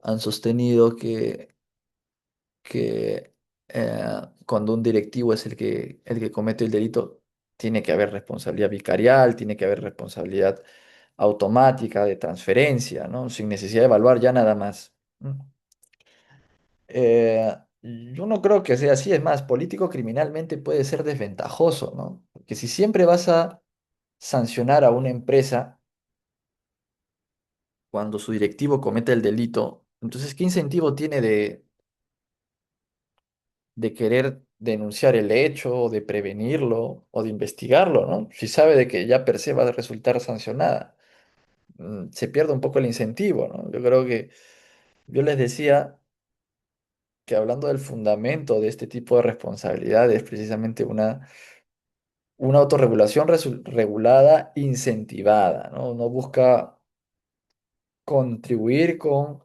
han sostenido que cuando un directivo es el que comete el delito, tiene que haber responsabilidad vicarial, tiene que haber responsabilidad automática de transferencia, ¿no? Sin necesidad de evaluar ya nada más. Yo no creo que sea así, es más, político criminalmente puede ser desventajoso, ¿no? Porque si siempre vas a sancionar a una empresa cuando su directivo comete el delito, entonces, ¿qué incentivo tiene de querer denunciar el hecho, o de prevenirlo, o de investigarlo, ¿no? Si sabe de que ya per se va a resultar sancionada, se pierde un poco el incentivo, ¿no? Yo creo que yo les decía que hablando del fundamento de este tipo de responsabilidad es precisamente una autorregulación regulada, incentivada, ¿no? No busca contribuir con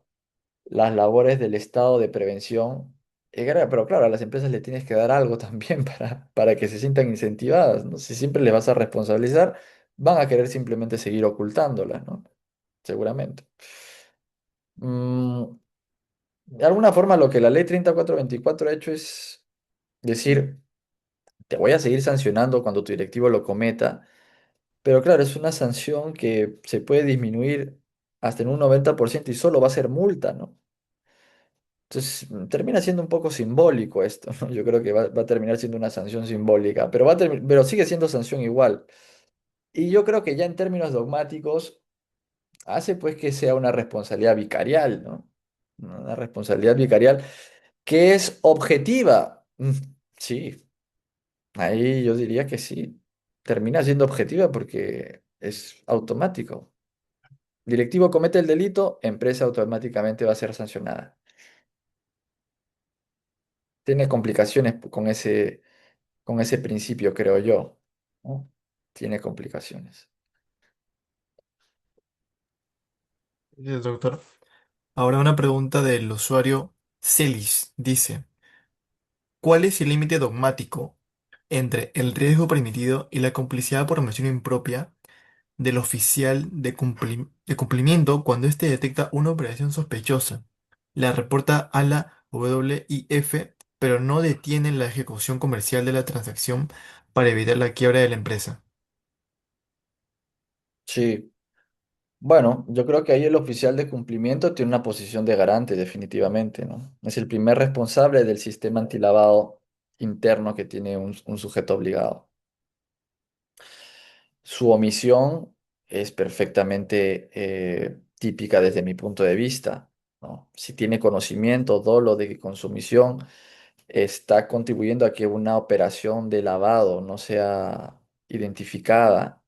las labores del Estado de prevención. Pero claro, a las empresas le tienes que dar algo también para que se sientan incentivadas, ¿no? Si siempre les vas a responsabilizar, van a querer simplemente seguir ocultándolas, ¿no? Seguramente. Mm, de alguna forma, lo que la ley 3424 ha hecho es decir, te voy a seguir sancionando cuando tu directivo lo cometa, pero claro, es una sanción que se puede disminuir hasta en un 90% y solo va a ser multa, ¿no? Entonces termina siendo un poco simbólico esto, ¿no? Yo creo que va a terminar siendo una sanción simbólica, pero, pero sigue siendo sanción igual. Y yo creo que ya en términos dogmáticos hace pues que sea una responsabilidad vicarial, ¿no? Una responsabilidad vicarial que es objetiva. Sí, ahí yo diría que sí. Termina siendo objetiva porque es automático. Directivo comete el delito, empresa automáticamente va a ser sancionada. Tiene complicaciones con ese principio, creo yo, ¿no? Tiene complicaciones. Gracias, doctor. Ahora una pregunta del usuario Celis. Dice, ¿cuál es el límite dogmático entre el riesgo permitido y la complicidad por omisión impropia del oficial de cumplimiento cuando éste detecta una operación sospechosa? La reporta a la WIF, pero no detiene la ejecución comercial de la transacción para evitar la quiebra de la empresa. Sí, bueno, yo creo que ahí el oficial de cumplimiento tiene una posición de garante, definitivamente, ¿no? Es el primer responsable del sistema antilavado interno que tiene un sujeto obligado. Su omisión es perfectamente típica desde mi punto de vista, ¿no? Si tiene conocimiento, dolo de que con su omisión está contribuyendo a que una operación de lavado no sea identificada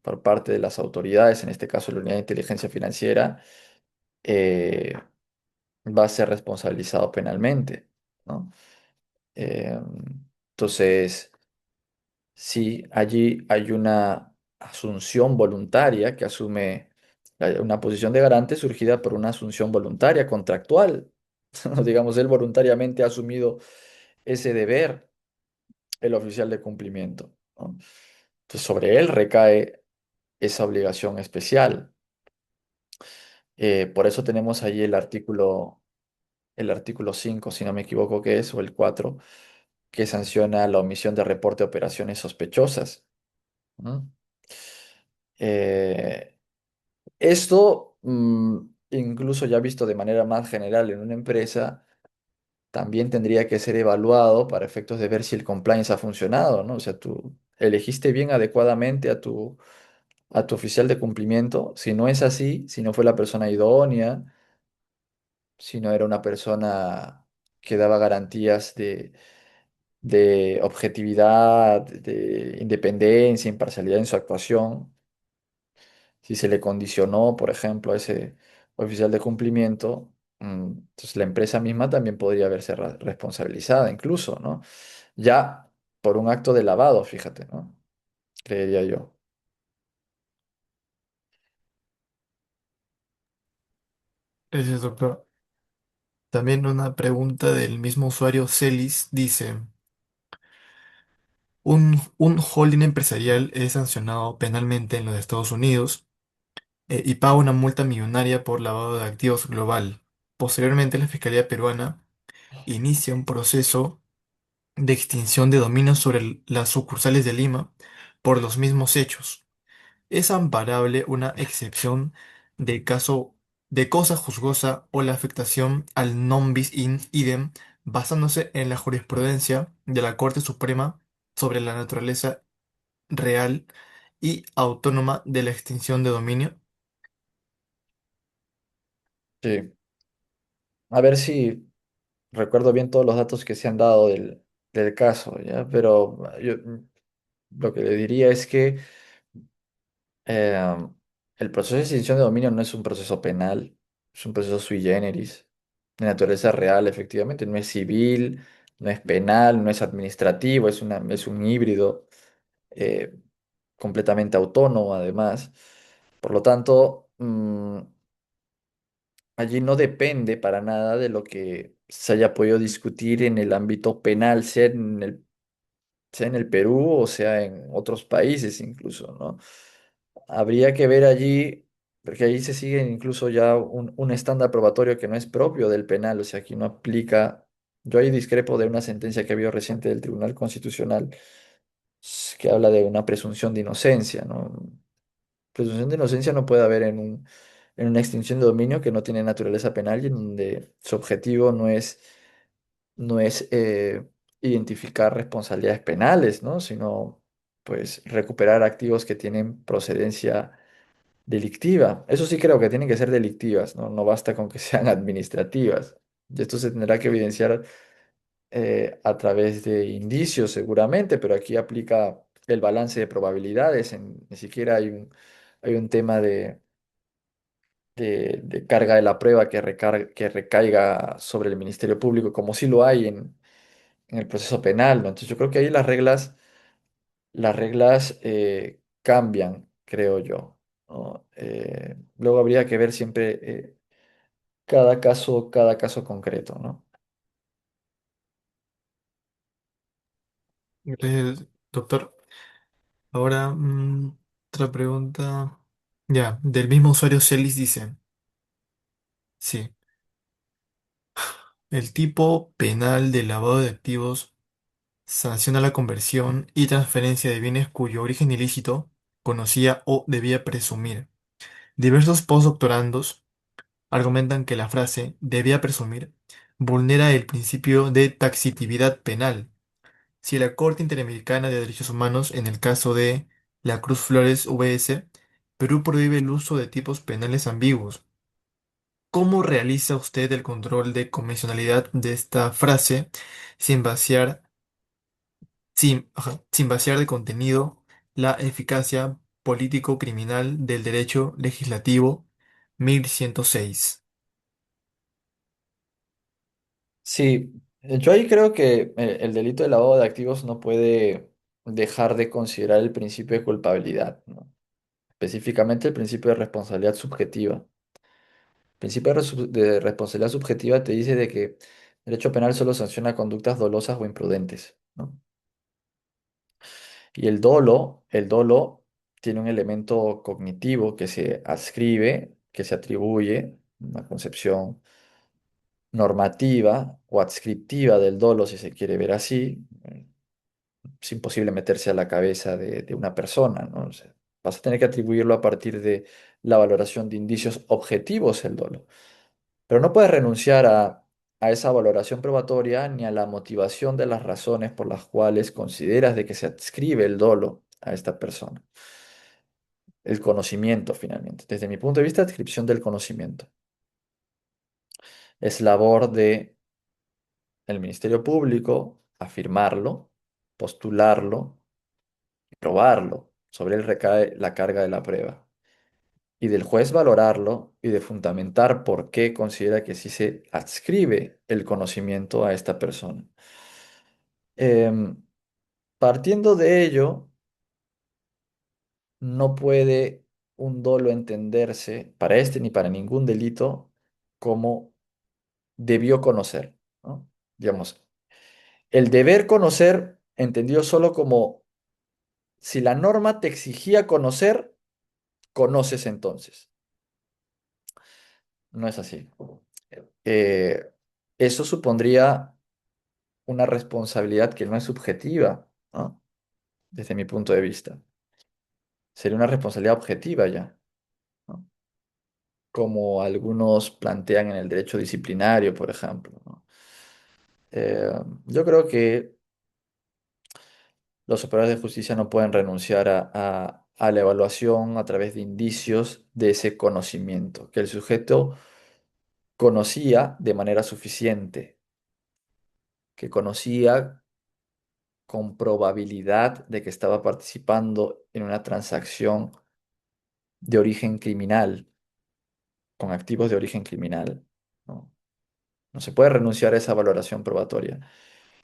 por parte de las autoridades, en este caso la Unidad de Inteligencia Financiera, eh, va a ser responsabilizado penalmente, ¿no? Eh, entonces, sí, allí hay una asunción voluntaria que asume una posición de garante surgida por una asunción voluntaria, contractual. Digamos, él voluntariamente ha asumido ese deber, el oficial de cumplimiento, ¿no? Entonces, sobre él recae esa obligación especial. Por eso tenemos ahí el artículo el artículo 5 si no me equivoco que es, o el 4 que sanciona la omisión de reporte de operaciones sospechosas. ¿No? Eh, Esto, incluso ya visto de manera más general en una empresa, también tendría que ser evaluado para efectos de ver si el compliance ha funcionado, ¿no? O sea, tú elegiste bien adecuadamente a tu oficial de cumplimiento. Si no es así, si no fue la persona idónea, si no era una persona que daba garantías de objetividad, de independencia, imparcialidad en su actuación, si se le condicionó, por ejemplo, a ese oficial de cumplimiento, entonces la empresa misma también podría verse responsabilizada incluso, ¿no? Ya por un acto de lavado, fíjate, ¿no? Creería yo. Gracias, doctor. También una pregunta del mismo usuario Celis dice, un holding empresarial es sancionado penalmente en los Estados Unidos y paga una multa millonaria por lavado de activos global. Posteriormente, la Fiscalía peruana inicia un proceso de extinción de dominio sobre las sucursales de Lima por los mismos hechos. Es amparable una excepción de caso de cosa juzgosa o la afectación al non bis in idem basándose en la jurisprudencia de la Corte Suprema sobre la naturaleza real y autónoma de la extinción de dominio. Sí. A ver si recuerdo bien todos los datos que se han dado del caso, ¿ya? Pero yo lo que le diría es que Eh, el proceso de extinción de dominio no es un proceso penal, es un proceso sui generis, de naturaleza real, efectivamente, no es civil, no es penal, no es administrativo, es un híbrido eh, completamente autónomo, además. Por lo tanto, allí no depende para nada de lo que se haya podido discutir en el ámbito penal, sea en el Perú o sea en otros países incluso, ¿no? Habría que ver allí, porque ahí se sigue incluso ya un estándar probatorio que no es propio del penal, o sea, aquí no aplica. Yo ahí discrepo de una sentencia que ha habido reciente del Tribunal Constitucional que habla de una presunción de inocencia, ¿no? Presunción de inocencia no puede haber en una extinción de dominio que no tiene naturaleza penal y en donde su objetivo no es identificar responsabilidades penales, ¿no? Sino pues recuperar activos que tienen procedencia delictiva. Eso sí creo que tienen que ser delictivas, ¿no? No basta con que sean administrativas. Y esto se tendrá que evidenciar a través de indicios seguramente, pero aquí aplica el balance de probabilidades. Ni siquiera hay un tema de carga de la prueba que recaiga sobre el Ministerio Público, como sí lo hay en el proceso penal, ¿no? Entonces yo creo que ahí las reglas cambian, creo yo, ¿no? Luego habría que ver siempre cada caso concreto, ¿no? Gracias, doctor. Ahora, otra pregunta. Ya, del mismo usuario Celis dice, sí, el tipo penal de lavado de activos sanciona la conversión y transferencia de bienes cuyo origen ilícito conocía o debía presumir. Diversos postdoctorandos argumentan que la frase debía presumir vulnera el principio de taxitividad penal. Si la Corte Interamericana de Derechos Humanos, en el caso de la Cruz Flores VS, Perú prohíbe el uso de tipos penales ambiguos. ¿Cómo realiza usted el control de convencionalidad de esta frase sin vaciar, sin vaciar de contenido la eficacia político-criminal del derecho legislativo 1106? Sí, yo ahí creo que el delito de lavado de activos no puede dejar de considerar el principio de culpabilidad, ¿no? Específicamente el principio de responsabilidad subjetiva. El principio de responsabilidad subjetiva te dice de que el derecho penal solo sanciona conductas dolosas o imprudentes, ¿no? Y el dolo tiene un elemento cognitivo que se adscribe, que se atribuye, una concepción normativa o adscriptiva del dolo, si se quiere ver así. Es imposible meterse a la cabeza de una persona, ¿no? O sea, vas a tener que atribuirlo a partir de la valoración de indicios objetivos el dolo. Pero no puedes renunciar a esa valoración probatoria ni a la motivación de las razones por las cuales consideras de que se adscribe el dolo a esta persona. El conocimiento, finalmente. Desde mi punto de vista, adscripción del conocimiento. Es labor de el Ministerio Público afirmarlo, postularlo y probarlo. Sobre él recae la carga de la prueba. Y del juez valorarlo y de fundamentar por qué considera que sí se adscribe el conocimiento a esta persona. Em, Partiendo de ello, no puede un dolo entenderse para este ni para ningún delito como debió conocer, ¿no? Digamos, el deber conocer entendido solo como si la norma te exigía conocer, conoces entonces. No es así. Eh, Eso supondría una responsabilidad que no es subjetiva, ¿no? Desde mi punto de vista. Sería una responsabilidad objetiva ya, ¿no? Como algunos plantean en el derecho disciplinario, por ejemplo, ¿no? Eh, yo creo que los operadores de justicia no pueden renunciar a la evaluación a través de indicios de ese conocimiento, que el sujeto conocía de manera suficiente, que conocía con probabilidad de que estaba participando en una transacción de origen criminal, con activos de origen criminal, ¿no? No se puede renunciar a esa valoración probatoria.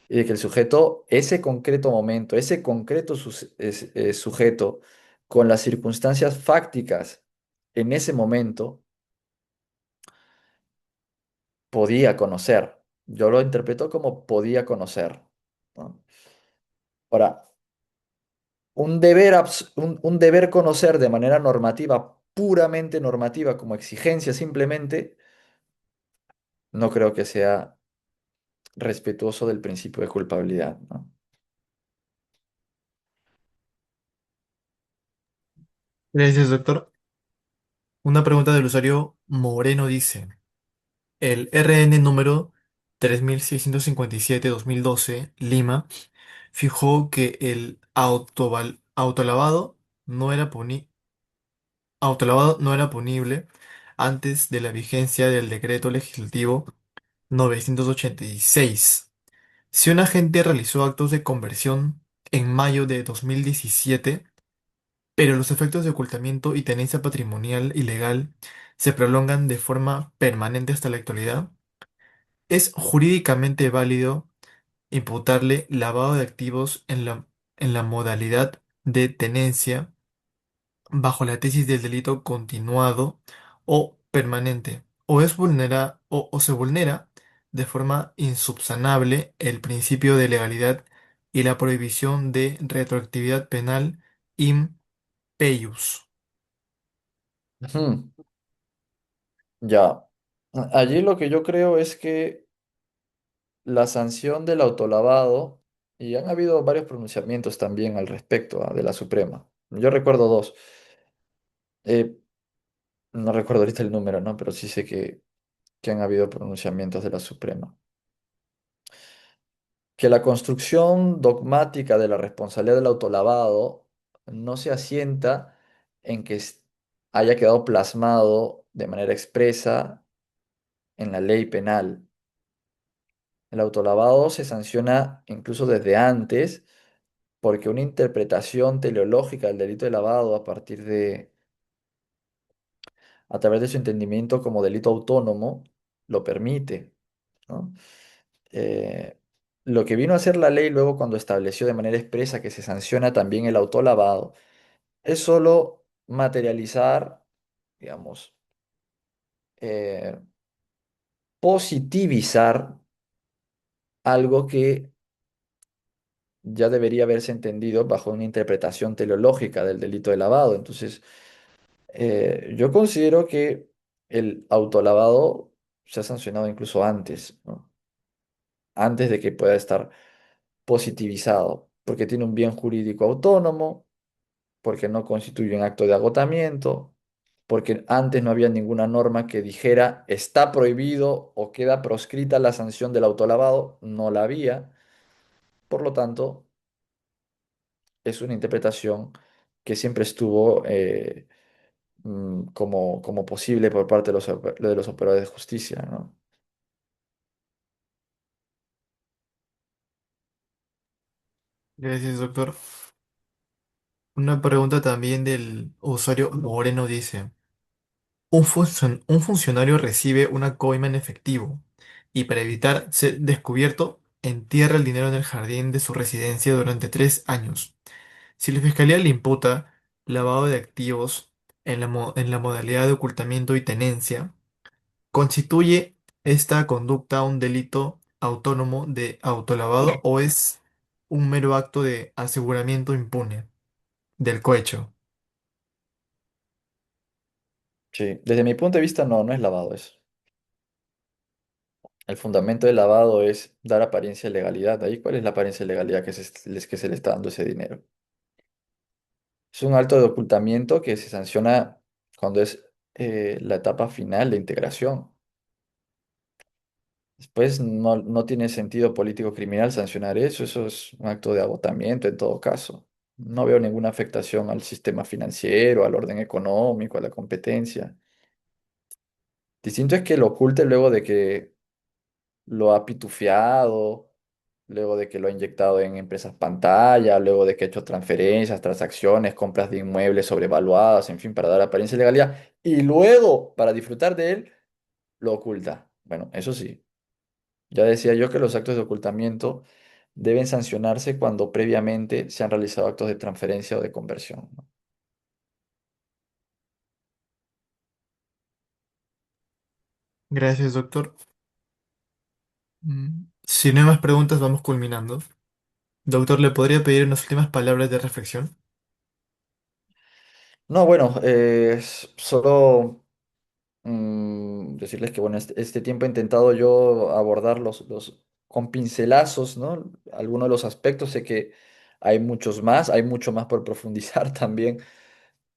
Y de que el sujeto, ese concreto momento, ese concreto sujeto, con las circunstancias fácticas en ese momento, podía conocer. Yo lo interpreto como podía conocer, ¿no? Ahora, un deber conocer de manera normativa, puramente normativa, como exigencia simplemente, no creo que sea respetuoso del principio de culpabilidad, ¿no? Gracias, doctor. Una pregunta del usuario Moreno dice, el RN número 3657-2012, Lima, fijó que el autolavado no era autolavado no era punible antes de la vigencia del decreto legislativo 986. Si un agente realizó actos de conversión en mayo de 2017, pero los efectos de ocultamiento y tenencia patrimonial ilegal se prolongan de forma permanente hasta la actualidad, es jurídicamente válido imputarle lavado de activos en la modalidad de tenencia bajo la tesis del delito continuado o permanente, o se vulnera de forma insubsanable el principio de legalidad y la prohibición de retroactividad penal in peius. Ujú. Ya. Allí lo que yo creo es que la sanción del autolavado, y han habido varios pronunciamientos también al respecto, de la Suprema. Yo recuerdo dos. Eh, no recuerdo ahorita el número, ¿no? Pero sí sé que han habido pronunciamientos de la Suprema. Que la construcción dogmática de la responsabilidad del autolavado no se asienta en que haya quedado plasmado de manera expresa en la ley penal. El autolavado se sanciona incluso desde antes porque una interpretación teleológica del delito de lavado a través de su entendimiento como delito autónomo lo permite, ¿no? Eh, lo que vino a hacer la ley luego cuando estableció de manera expresa que se sanciona también el autolavado es solo materializar, digamos, eh, positivizar algo que ya debería haberse entendido bajo una interpretación teleológica del delito de lavado. Entonces, yo considero que el autolavado se ha sancionado incluso antes, ¿no? Antes de que pueda estar positivizado, porque tiene un bien jurídico autónomo, porque no constituye un acto de agotamiento, porque antes no había ninguna norma que dijera está prohibido o queda proscrita la sanción del autolavado, no la había. Por lo tanto, es una interpretación que siempre estuvo como posible por parte de de los operadores de justicia, ¿no? Gracias, doctor. Una pregunta también del usuario Moreno dice, un funcionario recibe una coima en efectivo y para evitar ser descubierto, entierra el dinero en el jardín de su residencia durante 3 años. Si la fiscalía le imputa lavado de activos en la modalidad de ocultamiento y tenencia, ¿constituye esta conducta un delito autónomo de autolavado o es un mero acto de aseguramiento impune del cohecho? Sí, desde mi punto de vista no es lavado eso. El fundamento del lavado es dar apariencia de legalidad. Ahí, ¿cuál es la apariencia de legalidad que se le está dando ese dinero? Es un acto de ocultamiento que se sanciona cuando es la etapa final de integración. Después no tiene sentido político criminal sancionar eso, eso es un acto de agotamiento en todo caso. No veo ninguna afectación al sistema financiero, al orden económico, a la competencia. Distinto es que lo oculte luego de que lo ha pitufiado, luego de que lo ha inyectado en empresas pantalla, luego de que ha hecho transferencias, transacciones, compras de inmuebles sobrevaluadas, en fin, para dar apariencia de legalidad, y luego, para disfrutar de él, lo oculta. Bueno, eso sí, ya decía yo que los actos de ocultamiento deben sancionarse cuando previamente se han realizado actos de transferencia o de conversión, ¿no? Gracias, doctor. Si no hay más preguntas, vamos culminando. Doctor, ¿le podría pedir unas últimas palabras de reflexión? No, bueno, solo decirles que bueno, este tiempo he intentado yo abordar con pincelazos, ¿no? Algunos de los aspectos, sé que hay muchos más, hay mucho más por profundizar también,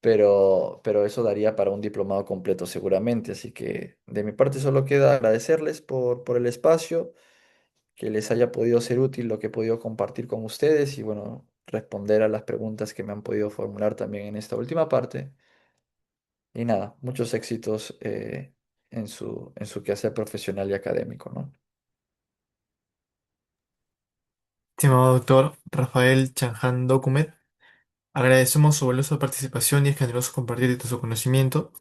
pero eso daría para un diplomado completo seguramente. Así que de mi parte solo queda agradecerles por el espacio, que les haya podido ser útil lo que he podido compartir con ustedes y bueno, responder a las preguntas que me han podido formular también en esta última parte. Y nada, muchos éxitos en su quehacer profesional y académico, ¿no? Estimado doctor Rafael Chanján Documet, agradecemos su valiosa participación y el generoso compartir de su conocimiento.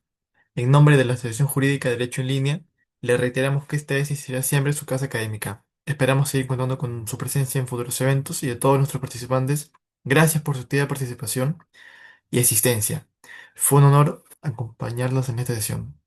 En nombre de la Asociación Jurídica de Derecho en Línea, le reiteramos que esta es y será siempre su casa académica. Esperamos seguir contando con su presencia en futuros eventos y de todos nuestros participantes. Gracias por su activa participación y asistencia. Fue un honor acompañarlos en esta sesión.